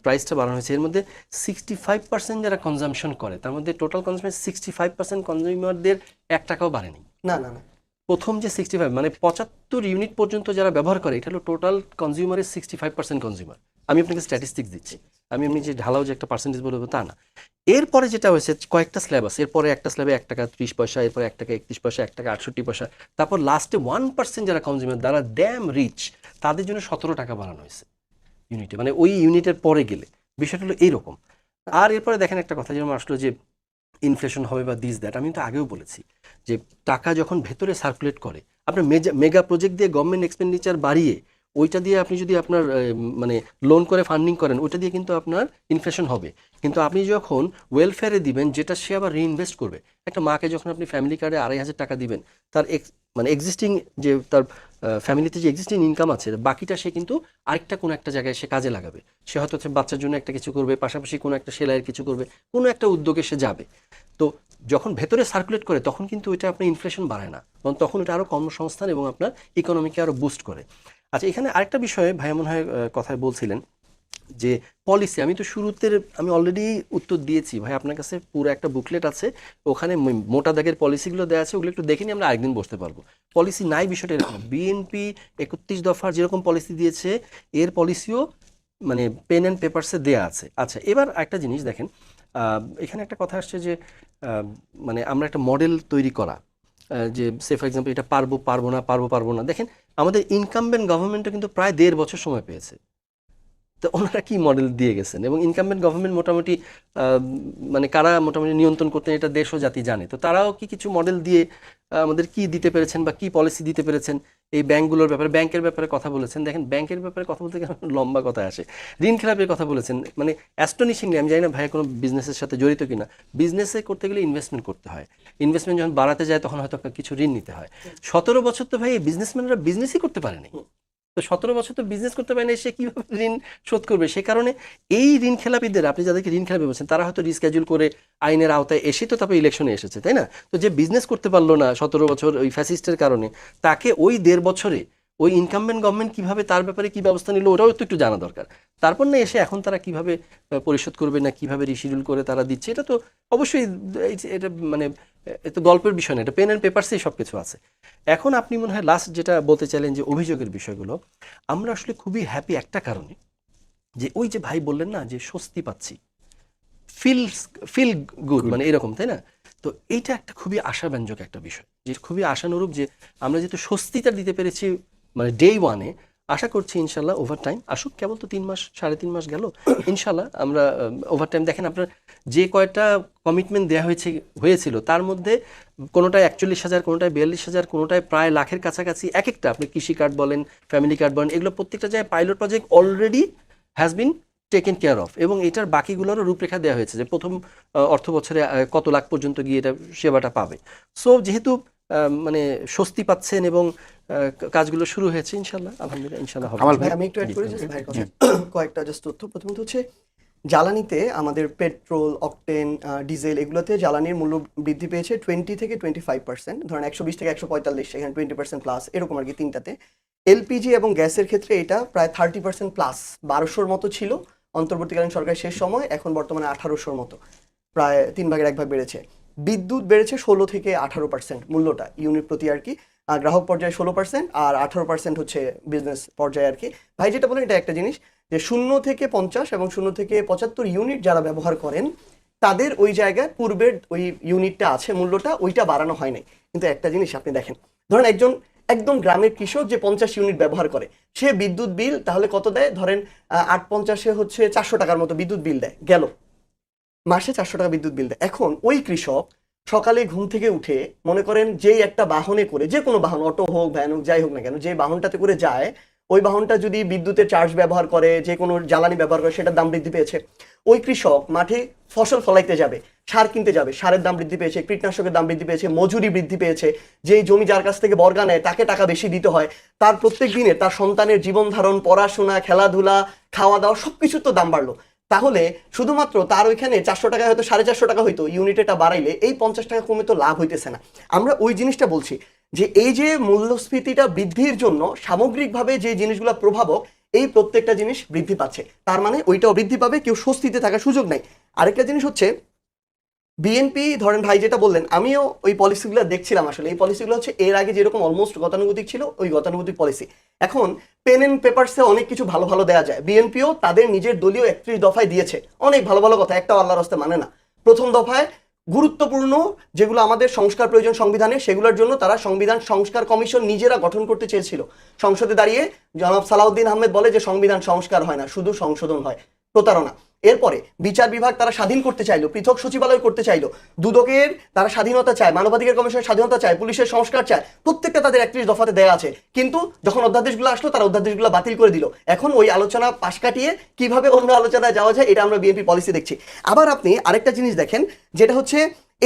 প্রাইসটা বাড়ানো হয়েছে, এর মধ্যে 65% যারা কনজাম্পশন করে, তার মধ্যে টোটাল কনজাম্পশন 65% কনজিউমারদের 1 টাকাও বাড়েনি। না। প্রথম যে 65 মানে 75 ইউনিট পর্যন্ত যারা ব্যবহার করে, এটা হলো টোটাল কনজিউমারের 65% কনজিউমার। আমি আপনাকে স্ট্যাটিস্টিক্স দিচ্ছি, আমি এমনি যে ঢালাও যে একটা পার্সেন্টেজ বলবো তা না। এরপরে যেটা হয়েছে, কয়েকটা স্ল্যাব আছে, এরপরে একটা স্ল্যাবে 1 টাকা 30 পয়সা, এরপরে 1 টাকা 31 পয়সা, 1 টাকা 68 পয়সা, তারপর লাস্টে 1% যারা কনজিউমার, যারা ড্যাম রিচ, তাদের জন্য 17 টাকা বাড়ানো হয়েছে ইউনিটে, মানে ওই ইউনিটের পরে গেলে। বিষয়টা হলো এইরকম। আর এরপরে দেখেন একটা কথা যেমন আসলো যে ইনফ্লেশন হবে বা দিস দ্যাট, আমি তো আগেও বলেছি যে টাকা যখন ভেতরে সার্কুলেট করে, আপনার মেগা প্রজেক্ট দিয়ে গভর্নমেন্ট এক্সপেন্ডিচার বাড়িয়ে ওইটা দিয়ে আপনি যদি আপনার মানে লোন করে ফান্ডিং করেন, ওইটা দিয়ে কিন্তু আপনার ইনফ্লেশন হবে। কিন্তু আপনি যখন ওয়েলফেয়ারে দিবেন, যেটা সে আবার রিইনভেস্ট করবে, একটা মাকে যখন আপনি ফ্যামিলি কার্ডে 2,500 টাকা দিবেন, তার মানে এক্সিস্টিং যে তার ফ্যামিলিতে যে এক্সিস্টিং ইনকাম আছে, বাকিটা সে কিন্তু আরেকটা কোনো একটা জায়গায় সে কাজে লাগাবে। সে হয়তো বাচ্চার জন্য একটা কিছু করবে, পাশাপাশি কোনো একটা সেলাইয়ের কিছু করবে, কোনো একটা উদ্যোগে সে যাবে। তো যখন ভেতরে সার্কুলেট করে, তখন কিন্তু ওইটা আপনার ইনফ্লেশন বাড়ায় না, বরং তখন ওটা আরও কর্মসংস্থান এবং আপনার ইকোনমিকে আরও বুস্ট করে। আচ্ছা, এখানে আরেকটা বিষয়ে ভাইয়া মনে হয় কথায় বলছিলেন যে পলিসি। আমি তো শুরুতে আমি অলরেডি উত্তর দিয়েছি ভাই, আপনার কাছে পুরো একটা বুকলেট আছে, ওখানে মোটা দাগের পলিসিগুলো দেওয়া আছে, ওগুলো একটু দেখে নিয়ে আমরা আরেকদিন বসতে পারবো। পলিসি নাই বিষয়টা এরকম, বিএনপি 31 দফার যেরকম পলিসি দিয়েছে, এর পলিসিও মানে পেন অ্যান্ড পেপারসে দেয়া আছে। আচ্ছা, এবার একটা জিনিস দেখেন, এখানে একটা কথা আসছে যে মানে আমরা একটা মডেল তৈরি করা, যে সে ফর এক্সাম্পল এটা পারবো না। দেখেন আমাদের ইনকামবেন্ট গভর্নমেন্টও কিন্তু প্রায় 1.5 বছর সময় পেয়েছে। তো ওনারা কি মডেল দিয়ে গেছেন, এবং ইনকামবেন্ট গভর্নমেন্ট মোটামুটি মানে কারা মোটামুটি নিয়ন্ত্রণ করতেন এটা দেশ ও জাতি জানে। তো তারাও কি কিছু মডেল দিয়ে আমাদের কি দিতে পেরেছেন বা কি পলিসি দিতে পেরেছেন? এই ব্যাংকগুলোর ব্যাপারে, ব্যাংকের ব্যাপারে কথা বলেছেন। দেখেন ব্যাংকের ব্যাপারে কথা বলতে গেলে লম্বা কথা আসে। ঋণ খেলাপের কথা বলেছেন, মানে অ্যাস্টনিশিংলি, আমি জানি না ভাই কোনো বিজনেসের সাথে জড়িত কিনা, বিজনেসে করতে গেলে ইনভেস্টমেন্ট করতে হয়, ইনভেস্টমেন্ট যখন বাড়াতে যায় তখন হয়তো কিছু ঋণ নিতে হয়। 17 বছর তো ভাই বিজনেসম্যানরা বিজনেসই করতে পারেনি, তো 17 বছর তো বিজনেস করতে পারে না, সে কীভাবে ঋণ শোধ করবে? সে কারণে এই ঋণ খেলাপিদের, আপনি যাদেরকে ঋণ খেলাপি বলছেন, তারা হয়তো রিস্কেজুল করে আইনের আওতায় এসে তো তারপরে ইলেকশনে এসেছে, তাই না? তো যে বিজনেস করতে পারলো না 17 বছর ওই ফ্যাসিস্টের কারণে, তাকে ওই 1.5 বছরে ওই ইনকামবেন্ট গভর্নমেন্ট কিভাবে তার ব্যাপারে কি ব্যবস্থা নিল, ওটাও তো একটু জানা দরকার। তারপর না এসে এখন তারা কিভাবে পরিশোধ করবে না কিভাবে রিশিডিউল করে তারা দিচ্ছে, এটা তো অবশ্যই এটা মানে এটা গল্পের বিষয় না, এটা পেন অ্যান্ড পেপারসেই সব কিছু আছে। এখন আপনি মনে হয় লাস্ট যেটা বলতে চাইলেন যে অভিযোগের বিষয়গুলো, আমরা আসলে খুবই হ্যাপি একটা কারণে, যে ওই যে ভাই বললেন না যে স্বস্তি পাচ্ছি, ফিল গুড, মানে এরকম, তাই না? তো এইটা একটা খুবই আশাব্যঞ্জক একটা বিষয়, যে খুবই আশানুরূপ, যে আমরা যেহেতু স্বস্তিটা দিতে পেরেছি মানে ডে ওয়ানে, আশা করছি ইনশাল্লাহ ওভার টাইম আসুক। কেবল তো 3 মাস 3.5 মাস গেল, ইনশাল্লাহ আমরা ওভার টাইম, দেখেন আপনার যে কয়টা কমিটমেন্ট দেওয়া হয়েছিল তার মধ্যে কোনোটায় 41,000, কোনোটায় 42,000, কোনোটায় প্রায় লাখের কাছাকাছি, এক একটা আপনি কৃষি কার্ড বলেন, ফ্যামিলি কার্ড বলেন, এগুলো প্রত্যেকটা জায়গায় pilot project already has been taken care of, এবং এটার বাকিগুলোরও রূপরেখা দেওয়া হয়েছে যে প্রথম অর্থ বছরে কত লাখ পর্যন্ত গিয়ে এটা সেবাটা পাবে। সো যেহেতু মানে স্বস্তি পাচ্ছেন এবং কাজগুলো শুরু হয়েছে, ইনশাল্লাহ আলহামদুলিল্লাহ ইনশাল্লাহ হবে। ভাই আমি একটু অ্যাড করি জাস্ট ভাইয়ের কথা, কয়েকটা জাস্ট তথ্য। প্রথমত হচ্ছে জ্বালানিতে আমাদের পেট্রোল, অকটেন, ডিজেল, এগুলোতে জ্বালানির মূল্য বৃদ্ধি পেয়েছে 20 থেকে 25%, ধরেন 120 থেকে 145, সেখানে 20% প্লাস, এরকম আর কি তিনটাতে। এলপিজি এবং গ্যাসের ক্ষেত্রে এটা প্রায় 30% প্লাস, 1200-র মতো ছিল অন্তর্বর্তীকালীন সরকারের শেষ সময়, এখন বর্তমানে 1800-র মতো, প্রায় 3 ভাগের 1 ভাগ বেড়েছে। বিদ্যুৎ বেড়েছে 16 থেকে 18% মূল্যটা ইউনিট প্রতি আর কি, গ্রাহক পর্যায়ে 16% আর 18% হচ্ছে বিজনেস পর্যায়ে আর কি। ভাই যেটা বলেন এটা একটা জিনিস যে 0 থেকে 50 এবং 0 থেকে 75 ইউনিট যারা ব্যবহার করেন তাদের ওই জায়গায় পূর্বের ওই ইউনিটটা আছে মূল্যটা ওইটা বাড়ানো হয় নাই। কিন্তু একটা জিনিস আপনি দেখেন, ধরেন একজন একদম গ্রামের কৃষক যে 50 ইউনিট ব্যবহার করে সে বিদ্যুৎ বিল তাহলে কত দেয়, ধরেন 850 হচ্ছে 400 টাকার মতো বিদ্যুৎ বিল দেয়, গেল মাসে 400 টাকা বিদ্যুৎ বিল দেয়। এখন ওই কৃষক সকালে ঘুম থেকে উঠে মনে করেন যেই একটা বাহনে করে, যে কোনো বাহন অটো হোক ভ্যান হোক যাই হোক না কেন, যে বাহনটাতে করে যায় ওই বাহনটা যদি বিদ্যুতের চার্জ ব্যবহার করে, যে কোনো জ্বালানি ব্যবহার করে, সেটার দাম বৃদ্ধি পেয়েছে। ওই কৃষক মাঠে ফসল ফলাইতে যাবে, সার কিনতে যাবে, সারের দাম বৃদ্ধি পেয়েছে, কীটনাশকের দাম বৃদ্ধি পেয়েছে, মজুরি বৃদ্ধি পেয়েছে, যেই জমি যার কাছ থেকে বর্গা নেয় তাকে টাকা বেশি দিতে হয়, তার প্রত্যেক দিনে তার সন্তানের জীবন ধারণ, পড়াশোনা, খেলাধুলা, খাওয়া দাওয়া সবকিছুর তো দাম বাড়লো। তাহলে শুধুমাত্র তার ওইখানে 400 টাকায় হয়তো 450 টাকা হইতো, ইউনিটেটা বাড়াইলে এই 50 টাকা কমে তো লাভ হইতেছে না। আমরা ওই জিনিসটা বলছি যে এই যে মূল্যস্ফীতিটা বৃদ্ধির জন্য সামগ্রিকভাবে যে জিনিসগুলো প্রভাবক এই প্রত্যেকটা জিনিস বৃদ্ধি পাচ্ছে, তার মানে ওইটাও বৃদ্ধি পাবে, কেউ স্বস্তিতে থাকার সুযোগ নাই। আরেকটা জিনিস হচ্ছে বিএনপি, ধরেন ভাই যেটা বললেন, আমিও ওই পলিসিগুলো দেখছিলাম। আসলে এই পলিসিগুলো হচ্ছে এর আগে যেরকম অলমোস্ট গতানুগতিক ছিল ওই গতানুগতিক পলিসি। এখন পেন এন্ড পেপারসে অনেক কিছু ভালো ভালো দেওয়া যায়। বিএনপিও তাদের নিজের দলীয় 31 দফায় দিয়েছে অনেক ভালো ভালো কথা, একটাও আল্লাহর রাস্তায় মানে না। প্রথম দফায় গুরুত্বপূর্ণ যেগুলো আমাদের সংস্কার প্রয়োজন সংবিধানে, সেগুলোর জন্য তারা সংবিধান সংস্কার কমিশন নিজেরা গঠন করতে চেয়েছিল। সংসদে দাঁড়িয়ে জনাব সালাউদ্দিন আহমেদ বলে যে সংবিধান সংস্কার হয় না, শুধু সংশোধন হয়, প্রতারণা। এরপরে বিচার বিভাগ তারা স্বাধীন করতে চাইলো, পৃথক সচিবালয় করতে চাইলো, দুদকের তারা স্বাধীনতা চায়, মানবাধিকার কমিশনের স্বাধীনতা চায়, পুলিশের সংস্কার চায়, প্রত্যেকটা তাদের 31 দফাতে দেয়া আছে। কিন্তু যখন অধ্যাদেশগুলো আসলো তারা অধ্যাদেশগুলো বাতিল করে দিল। এখন ওই আলোচনা পাশ কাটিয়ে কিভাবে অন্য আলোচনায় যাওয়া যায় এটা আমরা বিএনপি পলিসি দেখছি। আবার আপনি আরেকটা জিনিস দেখেন, যেটা হচ্ছে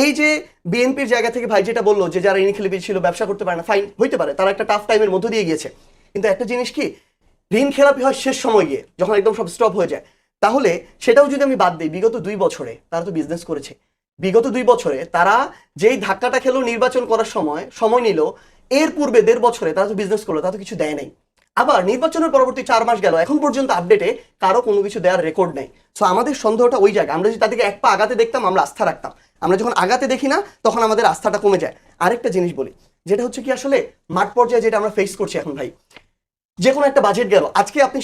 এই যে বিএনপির জায়গা থেকে ভাই যেটা বললো যে যারা ঋণ খেলাপি ছিল ব্যবসা করতে পারে না, ফাইন, হইতে পারে, তারা একটা টাফ টাইমের মধ্য দিয়ে গিয়েছে। কিন্তু একটা জিনিস কি, ঋণ খেলাপি হয় শেষ সময় গিয়ে, যখন একদম সব স্টপ হয়ে যায়। তাহলে সেটাও যদি আমি বাদ দিই, বিগত 2 বছরে তারা তো বিজনেস করেছে। বিগত 2 বছরে তারা যেই ধাক্কাটা খেলো নির্বাচন করার সময় নিল, এর পূর্বে 1.5 বছরে তারা তো বিজনেস করলো, তারা তো কিছু দেয় নাই। আবার নির্বাচনের পরবর্তী 4 মাস গেল, এখন পর্যন্ত আপডেটে কারো কোনো কিছু দেওয়ার রেকর্ড নেই। সো আমাদের সন্দেহটা ওই জায়গায়, আমরা যদি তাদেরকে এক পা আগাতে দেখতাম আমরা আস্থা রাখতাম, আমরা যখন আগাতে দেখি না তখন আমাদের আস্থাটা কমে যায়। আরেকটা জিনিস বলি, যেটা হচ্ছে কি আসলে মাঠ পর্যায়ে যেটা আমরা ফেস করছি এখন ভাই, যে কোনো একটা বাজেট গেল, আজকে আপনি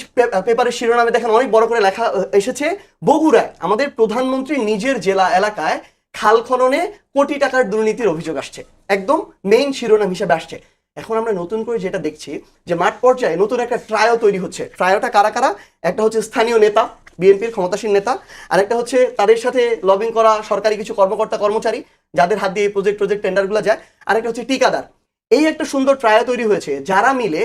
পেপারের শিরোনামে দেখেন অনেক বড় করে লেখা এসেছে, বগুড়ায় আমাদের প্রধানমন্ত্রী নিজের জেলা এলাকায় খাল খননে কোটি টাকার দুর্নীতির অভিযোগ আসছে, একদম মেইন শিরোনাম হিসেবে আসছে। এখন আমরা নতুন করে যেটা দেখছি যে মাঠ পর্যায়ে নতুন একটা ট্রায়ো তৈরি হচ্ছে। ট্রায়োটা কারা কারা? একটা হচ্ছে স্থানীয় নেতা, বিএনপির ক্ষমতাসীন নেতা, আরেকটা হচ্ছে তাদের সাথে লবিং করা সরকারি কিছু কর্মকর্তা কর্মচারী যাদের হাত দিয়ে প্রজেক্ট টেন্ডারগুলো যায়, আরেকটা হচ্ছে ঠিকাদার। এই একটা সুন্দর ট্রায়ো তৈরি হয়েছে, যারা মিলে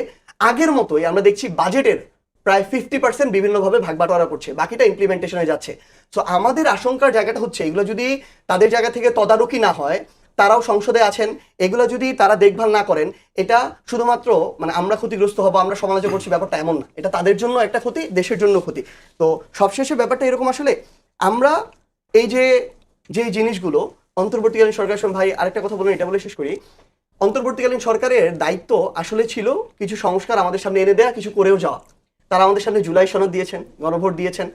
আগের মতোই আমরা দেখছি বাজেটের প্রায় 50% বিভিন্নভাবে ভাগ বাটোয়ারা করছে, বাকিটা ইমপ্লিমেন্টেশনে যাচ্ছে। সো আমাদের আশঙ্কার জায়গাটা হচ্ছে এগুলো যদি তাদের জায়গা থেকে তদারকি না হয়, তারাও সংসদে আছেন, এগুলো যদি তারা দেখভাল না করেন, এটা শুধুমাত্র মানে আমরা ক্ষতিগ্রস্ত হবো, আমরা সমালোচনা করছি, ব্যাপারটা এমন না। এটা তাদের জন্য একটা ক্ষতি, দেশের জন্য ক্ষতি। তো সবশেষে ব্যাপারটা এরকম, আসলে আমরা এই যে জিনিসগুলো অন্তর্বর্তীকালীন সরকার, ভাই আরেকটা কথা বলুন, এটা বলে শেষ করি। অন্তর্বর্তীকালীন সরকারের দায়িত্ব আসলে ছিল কিছু সংস্কার আমাদের সামনে এনে দেয়া, কিছু করেও যাওয়া। তারা আমাদের সামনে জুলাই সনদ দিয়েছেন, গণভোট দিয়েছেন,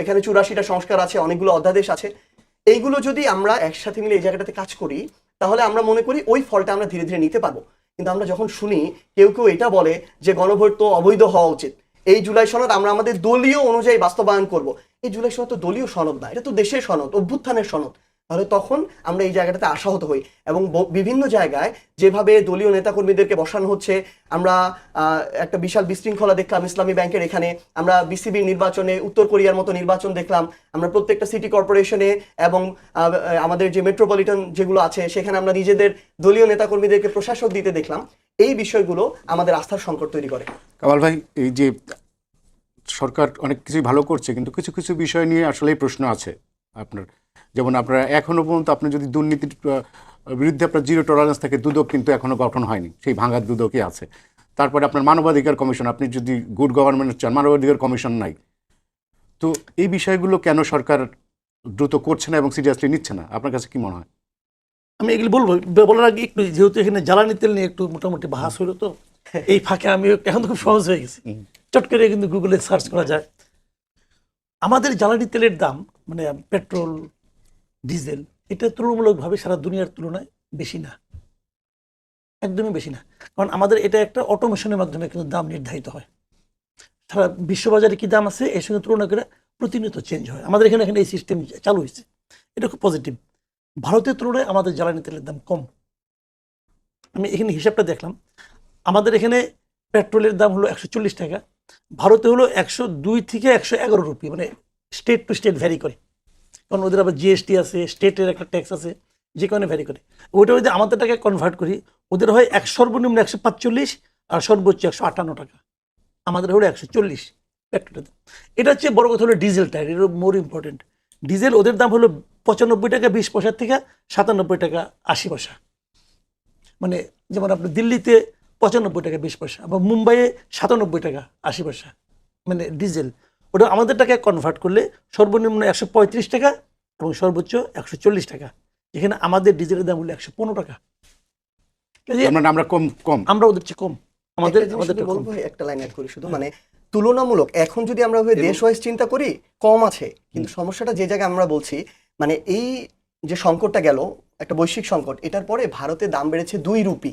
এখানে 84টা সংস্কার আছে, অনেকগুলো অধ্যাদেশ আছে। এইগুলো যদি আমরা একসাথে মিলে এই জায়গাটাতে কাজ করি, তাহলে আমরা মনে করি ওই ফলটা আমরা ধীরে ধীরে নিতে পারবো। কিন্তু আমরা যখন শুনি কেউ এটা বলে যে গণভোট তো অবৈধ হওয়া উচিত, এই জুলাই সনদ আমরা আমাদের দলীয় অনুযায়ী বাস্তবায়ন করব, এই জুলাই সনদ তো দলীয় সনদ না, এটা তো দেশের সনদ, অভ্যুত্থানের সনদ। তাহলে তখন আমরা এই জায়গাটাতে আশাহত হই। এবং বিভিন্ন জায়গায় যেভাবে দলীয় নেতাকর্মীদেরকে বসানো হচ্ছে, আমরা একটা বিশাল বিশৃঙ্খলা দেখলাম ইসলামী ব্যাংকের এখানে, আমরা বিসিবির নির্বাচনে উত্তর কোরিয়ার মতো নির্বাচন দেখলাম, আমরা প্রত্যেকটা সিটি কর্পোরেশনে এবং আমাদের যে মেট্রোপলিটন যেগুলো আছে সেখানে আমরা নিজেদের দলীয় নেতাকর্মীদেরকে প্রশাসক দিতে দেখলাম। এই বিষয়গুলো আমাদের আস্থার সংকট তৈরি করে। কামাল ভাই, এই যে সরকার অনেক কিছুই ভালো করছে, কিন্তু কিছু কিছু বিষয় নিয়ে আসলেই প্রশ্ন আছে আপনার। যেমন আপনারা এখনো পর্যন্ত আপনি যদি দুর্নীতির বিরুদ্ধে আপনার জিরো টলারেন্স থাকে, দুদক কিন্তু এখনো গঠন হয়নি, সেই ভাঙা দুদকই আছে। তারপরে আপনার মানবাধিকার কমিশন, আপনি যদি গুড গভর্নমেন্ট চান, মানবাধিকার কমিশন নাই। তো এই বিষয়গুলো কেন সরকার দ্রুত করছে না এবং সিরিয়াসলি নিচ্ছে না, আপনার কাছে কি মনে হয়? আমি এগুলো বলবো, বলার আগে একটু, যেহেতু এখানে জ্বালানি তেল নিয়ে একটু মোটামুটি বাহাস হলো, তো এই ফাঁকে আমি এখন তো খুব সহজ হয়ে গেছি, চট করে কিন্তু গুগলে সার্চ করা যায়। আমাদের জ্বালানি তেলের দাম, মানে পেট্রোল, ডিজেল, এটা তুলনামূলকভাবে সারা দুনিয়ার তুলনায় বেশি না, একদমই বেশি না। কারণ আমাদের এটা একটা অটোমেশনের মাধ্যমে কিন্তু দাম নির্ধারিত হয়। সারা বিশ্ববাজারে কি দাম আছে এর সঙ্গে তুলনা করে প্রতিনিয়ত চেঞ্জ হয়। আমাদের এখানে এই সিস্টেম চালু হয়েছে, এটা খুব পজিটিভ। ভারতের তুলনায় আমাদের জ্বালানি তেলের দাম কম। আমি এখানে হিসাবটা দেখলাম, আমাদের এখানে পেট্রোলের দাম হলো 140 টাকা, ভারতে হলো 102 থেকে 111 রুপি, মানে স্টেট টু স্টেট ভ্যারি করে। কারণ ওদের আবার জিএসটি আছে, স্টেটের একটা ট্যাক্স আছে, যে কারণে ভ্যারি করে। ওইটা যদি আমাদের টাকায় কনভার্ট করি, ওদের হয় সর্বনিম্ন 145 আর সর্বোচ্চ 158 টাকা, আমাদের হলো 140 পেট্রোলের দাম। এটা হচ্ছে বড় কথা হলো ডিজেলটা, এটা মোর ইম্পর্টেন্ট। ডিজেল ওদের দাম হলো 95 টাকা 20 পয়সা থেকে 97 টাকা 80 পয়সা। মানে যেমন আপনার দিল্লিতে 95 টাকা 20 পয়সা, আবার মুম্বাইয়ে 97 টাকা 80 পয়সা, মানে ডিজেল। ওটা আমাদের টাকায় কনভার্ট করলে সর্বনিম্ন 135 টাকা এবং সর্বোচ্চ 140 টাকা, যেখানে আমাদের ডিজেলের দাম হলো 115 টাকা। কাজেই তার মানে আমরা কম কম আমরা ওদের চেয়ে কম, আমাদের একটা জিনিস আমাদের যদি বলবো, একটা লাইন অ্যাড করি শুধু, মানে তুলনামূলক এখন যদি আমরা দেশ ওয়াইজ চিন্তা করি কম আছে, কিন্তু সমস্যাটা যে জায়গায় আমরা বলছি, মানে এই যে সংকটটা গেল একটা বৈশ্বিক সংকট, এটার পরে ভারতে দাম বেড়েছে 2 রুপি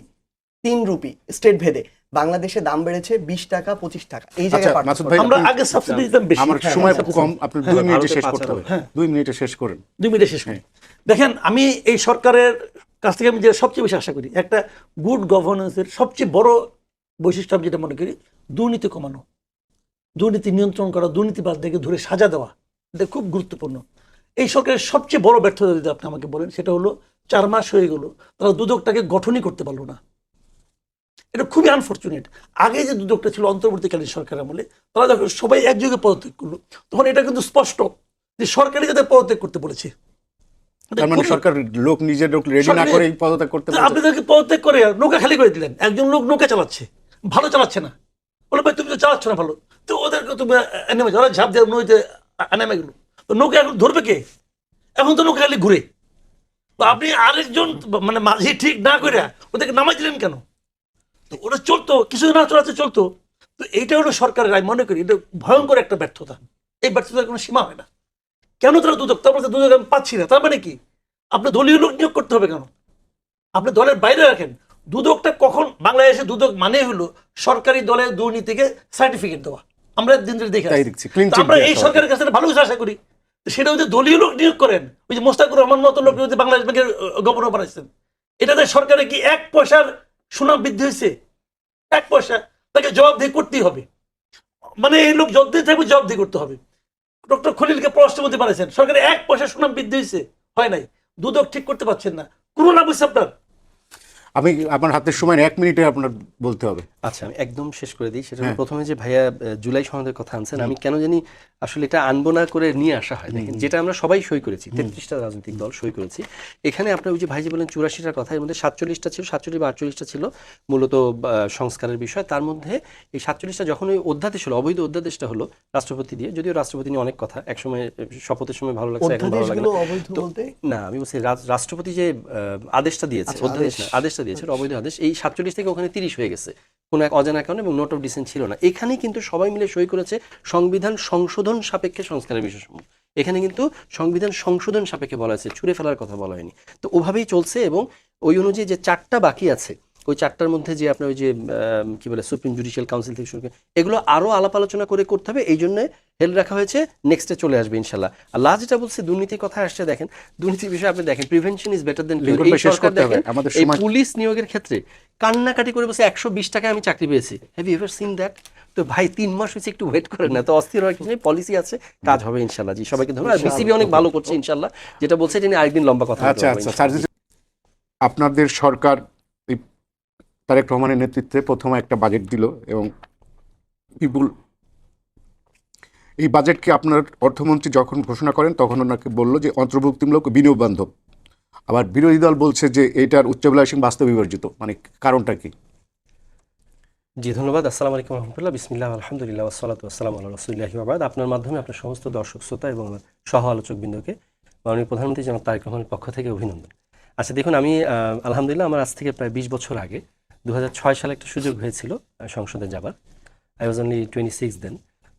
3 রুপি স্টেট ভেদে, বাংলাদেশে দাম বেড়েছে 20 টাকা 25 টাকা। এই আচ্ছা জায়গায় মাসুদ পার্থক্য। ভাই, আমরা আগে সাবসিডি দিতাম বেশি। আমার হ্যাঁ, সময় subsidy কম, আপনি 2 মিনিটে ভারতে শেষ 5 করতে হবে। হ্যাঁ। 2 মিনিটে শেষ করেন। 2 মিনিটে শেষ করি। দেখেন, আমি এই সরকারের কাছ থেকে আমি যে সবচেয়ে বেশি আশা করি, একটা গুড গভর্নেন্সের সবচেয়ে বড় বৈশিষ্ট্য আমি যেটা মনে করি, দুর্নীতি কমানো, দুর্নীতি নিয়ন্ত্রণ করা, দুর্নীতিবাদদেরকে ধরে সাজা দেওয়া, এটা খুব গুরুত্বপূর্ণ। এই সরকারের সবচেয়ে বড় ব্যর্থতা যদি আপনি আমাকে বলেন, সেটা হলো 4 মাস হয়ে গেল তারা দুদকটাকে গঠনই করতে পারলো না। এটা খুবই আনফর্চুনেট। আগে যে দুদকটা ছিল অন্তর্বর্তীকালীন সরকারের আমলে, তারা যখন সবাই একযোগে পদত্যাগ করলো, তখন এটা কিন্তু স্পষ্ট যে সরকারি যাদের পদত্যাগ করতে বলেছে। তার মানে সরকার লোক নিজের লোক রেডি না সরকারি- করে পদত্যাগ করতে পারছে। আপনাদেরকে পদত্যাগ করে নৌকা খালি করে দিলেন। একজন লোক নৌকা চালাচ্ছে, ভালো চালাচ্ছে না, বলে ভাই তুমি তো চালাচ্ছ না ভালো, তো ওদেরকে তুমি নেমে যাও, ওরা ঝাঁপ দিয়ে নদীতে নেমে গেল, তো নৌকা এখন ধরবে কে? এখন তো নৌকা খালি ঘুরে, তো আপনি আরেকজন মানে মাঝি ঠিক না করে ওদেরকে নামাই দিলেন কেন? তো ওরা চলতো, কিছু না চলাতে চলতো। তো এইটা হলো সরকারের, আমি মনে করি এটা ভয়ঙ্কর একটা ব্যর্থতা। এই ব্যর্থতার কোনো সীমা হয় না। কেন তারা দুদক, তারপরে দুদক আমি পাচ্ছি না, তার মানে কি? আপনি দলীয় লোক নিয়োগ করতে হবে কেন? আপনি দলের বাইরে রাখেন। দুদকটা কখন, বাংলাদেশে দুদক মানে হলো সরকারি দলের দুর্নীতিকে সার্টিফিকেট দেওয়া। আমরা দিন ধরে দেখে তাই আসছি। দেখছি, clean তো check আমরা দেয়া এই সরকার। সরকারের কাছে ভালো কিছু আশা করি। তো সেটা হচ্ছে দলীয় লোক নিয়োগ করেন। ওই যে মোস্তাকুর রহমান মতো লোক যদি বাংলাদেশ ব্যাংকের গভর্নর বানাইছেন, এটাতে সরকারে কি 1 পয়সার সুনাম বৃদ্ধি হয়েছে? 1 পয়সা? তাকে জবাবদিহি করতেই হবে। মানে এই লোক যতদিন থাকবে জবাবদিহি করতে হবে। ডক্টর খলিলকে পররাষ্ট্রমন্ত্রী বানাইছেন, সরকারে 1 পয়সা সুনাম বৃদ্ধি হয়েছে? হয় নাই। দুদক ঠিক করতে পারছেন না, কোনো লাভ হয়েছে আপনার? আমি আমার হাতের সময় 1 মিনিটে আপনার বলতে হবে। আচ্ছা, আমি একদম শেষ করে দিই। সেটা হলো হ্যাঁ। প্রথমে যে ভাইয়া জুলাই সনদের কথা আনছেন, আমি কেন জানি আসলে এটা আনবো না করে নিয়ে আসা হয়। দেখেন, যেটা আমরা সবাই সই করেছি, 33টা রাজনৈতিক দল সই করেছি। এখানে আপনার ওই যে ভাই যে বলেন 84টার কথা, এর মধ্যে 47টা ছিল, 47 বা 48টা ছিল মূলত সংস্কারের বিষয়। তার মধ্যে এই 47টা যখন ওই অধ্যাদেশ হলো, অবৈধ অধ্যাদেশটা হলো রাষ্ট্রপতি দিয়ে, যদিও রাষ্ট্রপতি নিয়ে অনেক কথা, একসময় শপথের সময় ভালো লাগছে, এখন ভালো লাগে অধ্যাদেশগুলো না। অবৈধ তো- বলতে না, আমি বলছি রাষ্ট্রপতি যে আদেশটা দিয়েছে, আচ্ছা, অধ্যাদেশ না, আদেশটা দিয়েছে, ওটা অবৈধ আদেশ। এই 47 থেকে ওখানে 30 হয়ে গেছে, কোনো এক অজানা কারণে, এবং নোট অফ ডিসেন্ট ছিল না। এখানে কিন্তু সবাই মিলে সই করেছে সংবিধান সংশোধন সাপেক্ষে সংস্কারের বিষয়সমূহ। এখানে কিন্তু সংবিধান সংশোধন সাপেক্ষে বলা হয়েছে, ছুঁড়ে ফেলার কথা বলা হয়নি। তো ওভাবেই চলছে, এবং ওই অনুযায়ী যে 4টা বাকি আছে, ওই 4টার মধ্যে যে আপনার ওই যে কি বলে সুপ্রিম জুডিশিয়াল কাউন্সিল থেকে শুরু করে এগুলো আরও আলাপ আলোচনা করে করতে হবে। এই জন্য হেল্প রাখা হয়েছে, নেক্সটে চলে আসবে ইনশাল্লাহ। আর লাস্ট যেটা বলছে দুর্নীতির কথা আসছে, দেখেন দুর্নীতির বিষয়ে আপনি দেখেন, prevention is better then Lincoln ভাই, শেষ করতে হবে, আমাদের এই সময়। পুলিশ নিয়োগের ক্ষেত্রে কান্নাকাটি করে বসে 120 টাকায় আমি চাকরি পেয়েছি। Have you ever seen that? তো ভাই 3 মাস হয়েছে, একটু ওয়েট করেন না, তো অস্থির হওয়ার কিছু নেই, পলিসি আছে, কাজ হবে ইনশাল্লাহ। জি, সবাইকে ধন্যবাদ। আর বিসিবি অনেক ভালো করছে ইনশাল্লাহ, যেটা বলছে এটা নিয়ে আরেকদিন লম্বা কথা আচ্ছা বলবো আচ্ছা ইনশাল্লাহ। স্যার, আপনাদের সরকার এই তারেক রহমানের নেতৃত্বে প্রথমে একটা বাজেট দিল, এবং বিপুল এই বাজেটকে আপনার অর্থমন্ত্রী যখন ঘোষণা করেন তখন ওনাকে বলল যে অন্তর্ভুক্তিমূলক বিনিয়োগ বান্ধব। আবার বিরোধী দল বলছে যে এইটার উচ্চাভিলাষী বাস্তব বিবর্জিত, মানে কারণটা কি? জি, ধন্যবাদ। আসসালামু আলাইকুম রহমতুল্লাহ, বিসমিল্লাহ, আলহামদুলিল্লাহ, ওয়াসসালাতু ওয়াসসালামু আলা রাসূলিল্লাহি ওয়া বাদ। আপনার মাধ্যমে আপনার সমস্ত দর্শক শ্রোতা এবং আমার সহ আলোচকবৃন্দকে মাননীয় প্রধানমন্ত্রী জনাব তারেক রহমানের পক্ষ থেকে অভিনন্দন। আচ্ছা দেখুন, আমি আলহামদুলিল্লাহ আমার আজ থেকে প্রায় 20 বছর আগে 2006 সালে একটা সুযোগ হয়েছিল সংসদে যাবার। আই ওয়াজ অনলি 26 দেন।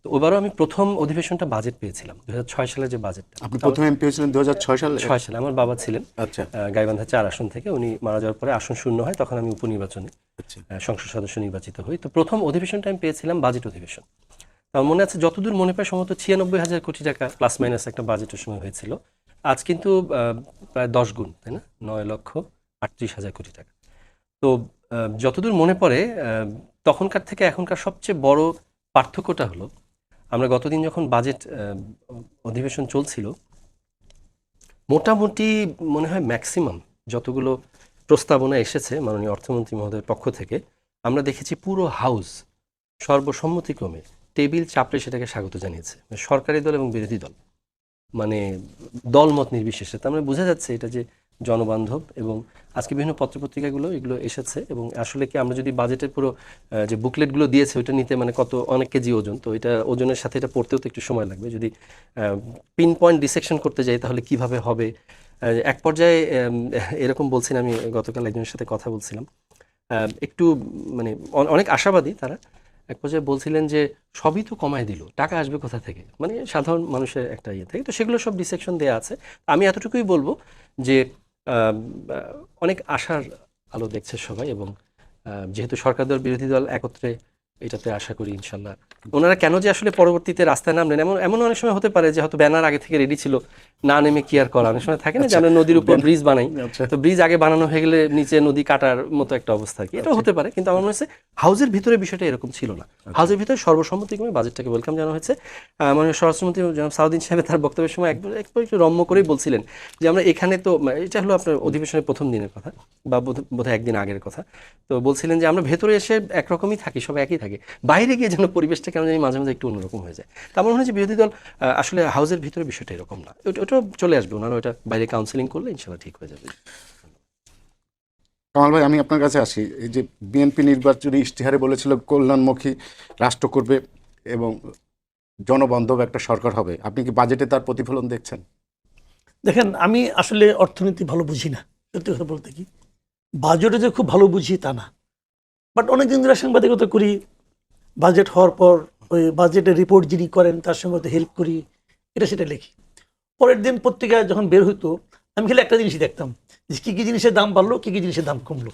তো ওবারও আমি প্রথম অধিবেশনটা বাজেট পেয়েছিলাম 2006 সালে যে বাজেটটা। আপনি প্রথম এমপি হয়েছিলেন 2006 সালে? 6 সালে আমার বাবা ছিলেন আচ্ছা গাইবান্ধা 4 আসন থেকে, উনি মারা যাওয়ার পরে আসন শূন্য হয়, তখন আমি উপনির্বাচনে আচ্ছা। সংসদ সদস্য নির্বাচিত হই। তো প্রথম অধিবেশনটা আমি পেয়েছিলাম বাজেট অধিবেশন। আমার মনে আছে যতদূর মনে পায় সম্ভবত 96,000 কোটি টাকা প্লাস মাইনাস একটা বাজেটের সময় হয়েছিল। আজ কিন্তু প্রায় 10 গুণ, তাই না, 9,38,000 কোটি টাকা। তো যতদূর মনে পড়ে তখনকার থেকে এখনকার সবচেয়ে বড় পার্থক্যটা হলো, আমরা গতদিন যখন বাজেট অধিবেশন চলছিল, মোটামুটি মনে হয় ম্যাক্সিমাম যতগুলো প্রস্তাবনা এসেছে মাননীয় অর্থমন্ত্রী মহোদয়ের পক্ষ থেকে, আমরা দেখেছি পুরো হাউস সর্বসম্মতিক্রমে টেবিল চাপড়ে সেটাকে স্বাগত জানিয়েছে, সরকারি দল এবং বিরোধী দল, মানে দলমত নির্বিশেষে। তার মানে বোঝা যাচ্ছে এটা যে জনবান্ধব। এবং আজকে বিভিন্ন পত্রপত্রিকাগুলো এগুলো এসেছে, এবং আসলে কি আমরা যদি বাজেটের পুরো যে বুকলেটগুলো দিয়েছে ওইটা নিতে মানে অনেক কেজি ওজন, তো এটা ওজনের সাথে এটা পড়তেও তো একটু সময় লাগবে। যদি পিন পয়েন্ট ডিসেকশন করতে যাই তাহলে কিভাবে হবে। এক পর্যায়ে এরকম বলছিলাম, আমি গতকাল একজনের সাথে কথা বলছিলাম, একটু মানে অনেক আশাবাদী তারা, এক পর্যায়ে বলছিলেন যে সবই তো কমায় দিল, টাকা আসবে কোথা থেকে, মানে সাধারণ মানুষের একটা ইয়ে থেকে। তো সেগুলো সব ডিসেকশন দেওয়া আছে। আমি এতটুকুই বলবো যে অনেক আশার আলো দেখছে সবাই, এবং যেহেতু সরকার দল বিরোধী দল একত্রে এটাতে আশা করি ইনশাল্লাহ। ওনারা কেন যে আসলে পরবর্তীতে রাস্তায় নামলেন, এমন অনেক সময় হতে পারে যে হয়তো ব্যানার আগে থেকে রেডি ছিল, না নেমে কি আর করা। অনেক সময় থাকে না যে আমরা নদীর উপর ব্রিজ বানাই, তো ব্রিজ আগে বানানো হয়ে গেলে নিচে নদী কাটার মতো একটা অবস্থা আর কি, এটাও হতে পারে। কিন্তু আমার মনে হচ্ছে হাউসের ভিতরে বিষয়টা এরকম ছিল না। হাউসের ভিতরে সর্বসম্মতিক্রমে বাজেটটাকে ওয়েলকাম জানানো হয়েছে। মাননীয় স্বরাষ্ট্রমন্ত্রী জনাব সাউদ্দিন সাহেব তার বক্তব্যের সময় একবার একটু রম্য করেই বলছিলেন যে আমরা এখানে তো, এটা হলো আপনার অধিবেশনের প্রথম দিনের কথা বা বোধহয় একদিন আগের কথা, তো বলছিলেন যে আমরা ভেতরে এসে একরকমই থাকি, সব একই থাকে, বাইরে গিয়ে যেন পরিবেশটা কেন জানি মাঝে মাঝে একটু অন্যরকম হয়ে যায়। তো আমার মনে হয় যে বিরোধী দল আসলে হাউসের ভিতরে বিষয়টা এরকম না, ওটাও চলে আসবে, ওনারা ওটা বাইরে কাউন্সিলিং করলে ইনশাল্লাহ ঠিক হয়ে যাবে। কামাল ভাই, আমি আপনার কাছে আসি। এই যে বিএনপি নির্বাচনী ইশতেহারে বলেছিল কল্যাণমুখী রাষ্ট্র করবে এবং জনবান্ধব একটা সরকার হবে, আপনি কি বাজেটে তার প্রতিফলন দেখছেন? দেখেন, আমি আসলে অর্থনীতি ভালো বুঝি না, সত্যি কথা বলতে কি, বাজেটে যে খুব ভালো বুঝি তা না, বাট অনেকদিন ধরে সাংবাদিকতা করি, বাজেট হওয়ার পর ওই বাজেটের রিপোর্ট যিনি করেন তার সঙ্গে তো হেল্প করি, এটা সেটা লিখি। পরের দিন পত্রিকায় যখন বের হইতো আমি খালি একটা জিনিসই দেখতাম, যে কী কী জিনিসের দাম বাড়লো, কী কী জিনিসের দাম কমলো।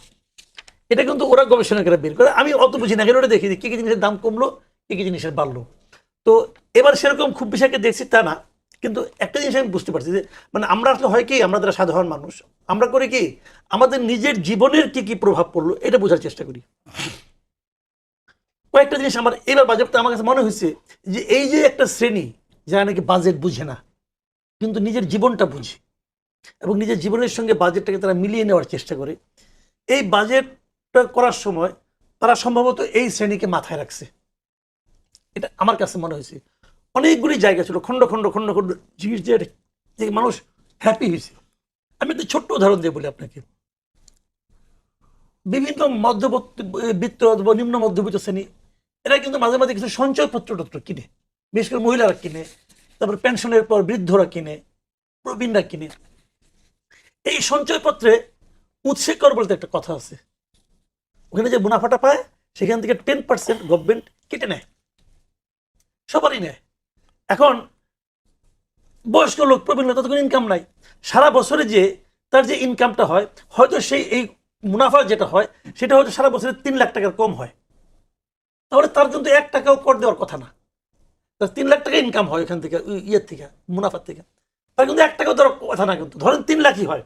এটা কিন্তু ওরা গবেষণা করে বের করে, আমি অত বুঝি না, কিন্তু ওটা দেখি যে কী কী জিনিসের দাম কমলো, কী কী জিনিসের বাড়লো। তো এবার সেরকম খুব বেশি একটা দেখছি তা না, কিন্তু একটা জিনিস আমি বুঝতে পারছি যে মানে আমরা আসলে হয় কি, আমরা যারা সাধারণ মানুষ আমরা করি কি, আমাদের নিজের জীবনের কি কি প্রভাব পড়লো এটা বোঝার চেষ্টা করি। কয়েকটা জিনিস আমার এবার বাজেটটা আমার কাছে মনে হয়েছে যে এই যে একটা শ্রেণী যারা নাকি বাজেট বুঝে না কিন্তু নিজের জীবনটা বুঝে এবং নিজের জীবনের সঙ্গে বাজেটটাকে তারা মিলিয়ে নেওয়ার চেষ্টা করে, এই বাজেটটা করার সময় তারা সম্ভবত এই শ্রেণীকে মাথায় রাখছে, এটা আমার কাছে মনে হয়েছে। অনেকগুলি জায়গা ছিল খণ্ড খণ্ড খণ্ড খণ্ড জিনিস যে মানুষ হ্যাপি হয়েছে। আমি একটা ছোট্ট উদাহরণ দিয়ে বলি আপনাকে, বিভিন্ন মধ্যবর্তী বৃত্ত অথবা নিম্ন মধ্যবিত্ত শ্রেণী এরা কিন্তু মাঝে মাঝে কিছু সঞ্চয়পত্র টত্র কিনে, বিশেষ করে মহিলারা কিনে, তারপর পেনশনের পর বৃদ্ধরা কিনে, প্রবীণরা কিনে। এই সঞ্চয়পত্রে উৎসে কর বলতে একটা কথা আছে, ওখানে যে মুনাফাটা পায় সেখান থেকে 10% গভর্নমেন্ট কেটে নেয়, সবারই নেয়। এখন বয়স্ক লোক, প্রবীণ লোক, ততক্ষণ ইনকাম নাই, সারা বছরে যে তার যে ইনকামটা হয় হয়তো সেই এই মুনাফা যেটা হয় সেটা হয়তো সারা বছরে 3 লাখ টাকার কম হয়, তাহলে তার কিন্তু 1 টাকাও কর দেওয়ার কথা না। তার 3 লাখ টাকা ইনকাম হয় এখান থেকে, ইয়ের থেকে, মুনাফার থেকে, তার কিন্তু 1 টাকাও দেওয়ার কথা না। কিন্তু ধরেন 3 লাখই হয়,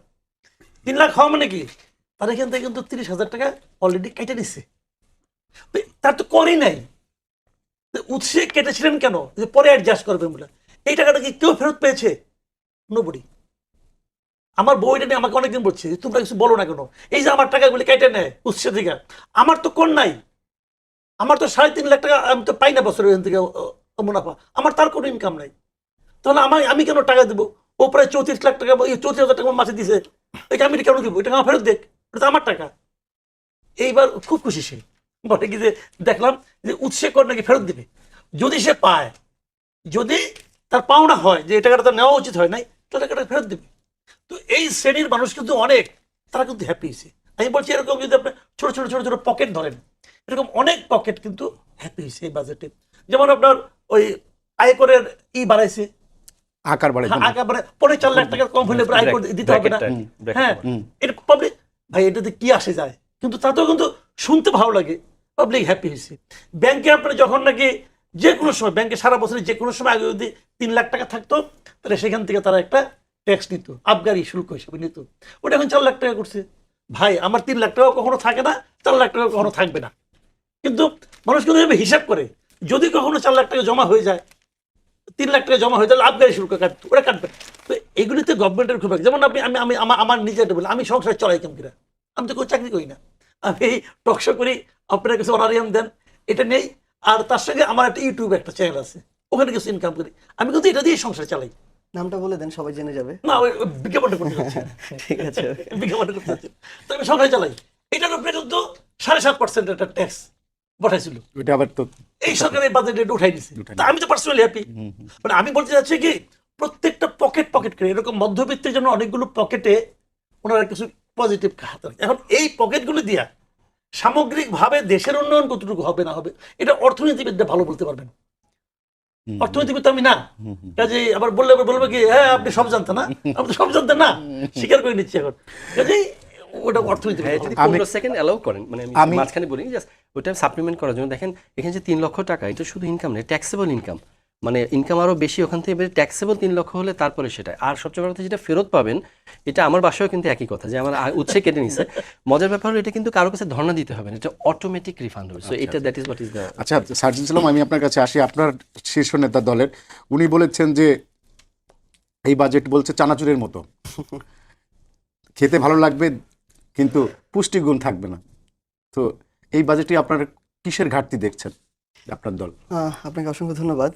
3 লাখ হওয়া মানে কি, তার এখান থেকে কিন্তু 30,000 টাকা অলরেডি কেটে নিচ্ছে, তার তো করই নাই। উৎসে কেটেছিলেন কেন, যে পরে অ্যাডজাস্ট করবেন বলে। এই টাকাটা কি কেউ ফেরত পেয়েছে? নোবডি। আমার বউ এটা নিয়ে আমাকে অনেকদিন বলছে তোমরা কিছু বলো না কেন, এই যে আমার টাকাগুলি কেটে নেয় উৎসে থেকে, আমার তো কোন নাই, আমার তো 3.5 লাখ টাকা আমি তো পাই না বছরের এখান থেকে মুনাফা, আমার তার কোনো ইনকাম নাই, তাহলে আমি কেন টাকা দেবো? ও প্রায় 34 লাখ টাকা, 34,000 টাকা মাসে দিছে, এটা আমি কেন দেবো? এটা আমার ফেরত দেখ, এটা তো আমার টাকা। এইবার খুব খুশি সে, বলে কি যে দেখলাম যে উৎসে কর নাকি ফেরত দিবে, যদি সে পায়, যদি তার পাওনা হয় যে এই টাকাটা তার নেওয়া উচিত হয় নাই, তো টাকাটা ফেরত দেবে। তো এই শ্রেণীর মানুষ কিন্তু অনেক, তারা কিন্তু হ্যাপি হয়েছে। আমি বলছি এরকম যদি আপনি ছোট ছোট ছোট ছোট পকেট ধরেন, এরকম অনেক পকেট কিন্তু হ্যাপি হয়েছে এই বাজেটে। যেমন আপনার ওই আয়করের বাড়াইছে, আকার বাড়ে হ্যাঁ, আগে মানে 4.5 লাখ টাকার কম হলে আয়কর দিতে হবে না। হ্যাঁ, এটা পাবলিক ভাই এটাতে কি আসে যায়, কিন্তু তাতেও কিন্তু শুনতে ভালো লাগে, পাবলিক হ্যাপি হয়েছে। ব্যাংকে আপনার যখন নাকি যে কোনো সময় ব্যাংকে সারা বছরে যে কোনো সময় আগে যদি 3 লাখ টাকা থাকতো, তাহলে সেখান থেকে তারা একটা ট্যাক্স নিত, আবগারি শুল্ক হিসেবে নিত। ওটা এখন 4 লাখ টাকা করছে। ভাই আমার 3 লাখ টাকা কখনো থাকে না, 4 লাখ টাকা কখনো থাকবে না, কিন্তু মানুষ কিন্তু এভাবে হিসাব করে, যদি কখনো 4 লাখ টাকা জমা হয়ে যায়, 3 লাখ টাকা জমা হয়ে তাহলে আবগারি শুল্ক কাটবে, ওরা কাটবে। তো এগুলিতে গভর্নমেন্টের খুব, যেমন আপনি আমি আমি আমার নিজের বলি, আমি সংসার চলাই কেমন কিনা, আমি তো কোনো চাকরি করি না, আমি টকশো করি, আপনারা কিছু অনারিয়াম দেন, এটা নেই। আর তার সঙ্গে আমার একটা ইউটিউব একটা চ্যানেল আছে, ওখানে কিছু ইনকাম করি, আমি কিন্তু এটা দিয়ে সংসার চালাই। নামটা বলে দেন, সবাই জেনে যাবে। না ওই বিজ্ঞাপনটা করতে যাচ্ছি না। ঠিক আছে, বিজ্ঞাপনটা করতে যাচ্ছি না। তো আমি সংসার চালাই, এটার উপরে কিন্তু 7.5% একটা ট্যাক্স বসাইছিল, ওইটা আবার তো এই সরকারের বাজেট এটা উঠাই নিছে। তা আমি তো পার্সোনালি হ্যাপি। মানে আমি বলতে চাচ্ছি কি, প্রত্যেকটা পকেট করে এরকম মধ্যবিত্তের জন্য অনেকগুলো পকেটে ওনারা কিছু পজিটিভ হাত রাখে। এখন এই পকেটগুলো দিয়া সামগ্রিকভাবে দেশের উন্নয়ন কতটুকু হবে না হবে, এটা অর্থনীতিবিদরা ভালো বলতে পারবেন। অর্থনীতিবিদ তো আমি না, কাজে আবার বলবে কি, হ্যাঁ আপনি সব জানতেন না, আপনি তো সব জানতেন না, স্বীকার করে নিচ্ছি এখন। কাজেই ওটা অর্থনীতি। হ্যাঁ, যদি 15 সেকেন্ড অ্যালাউ করেন, মানে আমি মাঝখানে বলি জাস্ট ওইটা সাপ্লিমেন্ট করার জন্য, দেখেন এখানে যে 3 লক্ষ টাকা, এটা শুধু ইনকাম নেই, ট্যাক্সেবল ইনকাম, মানে ইনকাম আরও বেশি ওখান থেকে ট্যাক্সেবল 3 লক্ষ হলে তারপরে সেটা। আর সবচেয়ে বড় কথা যেটা ফেরত পাবেন, এটা আমার বাসায়ও কিন্তু একই কথা, যে আমার উৎসে কেটে নিছে। মজার ব্যাপার হলো এটা কিন্তু কারো কাছে ধর্ণা দিতে হবে না, এটা অটোমেটিক রিফান্ড হবে। সো এটা that is what is the. আচ্ছা সার্জিস আলম, আমি আপনার কাছে আসি। আপনার শীর্ষ নেতা দলের উনি বলেছেন যে এই বাজেট বলছে চানাচুরের মতো, খেতে ভালো লাগবে কিন্তু পুষ্টিগুণ থাকবে না। তো এই বাজেটে আপনার কিসের ঘাটতি দেখছেন আপনার দল? আপনাকে অসংখ্য ধন্যবাদ।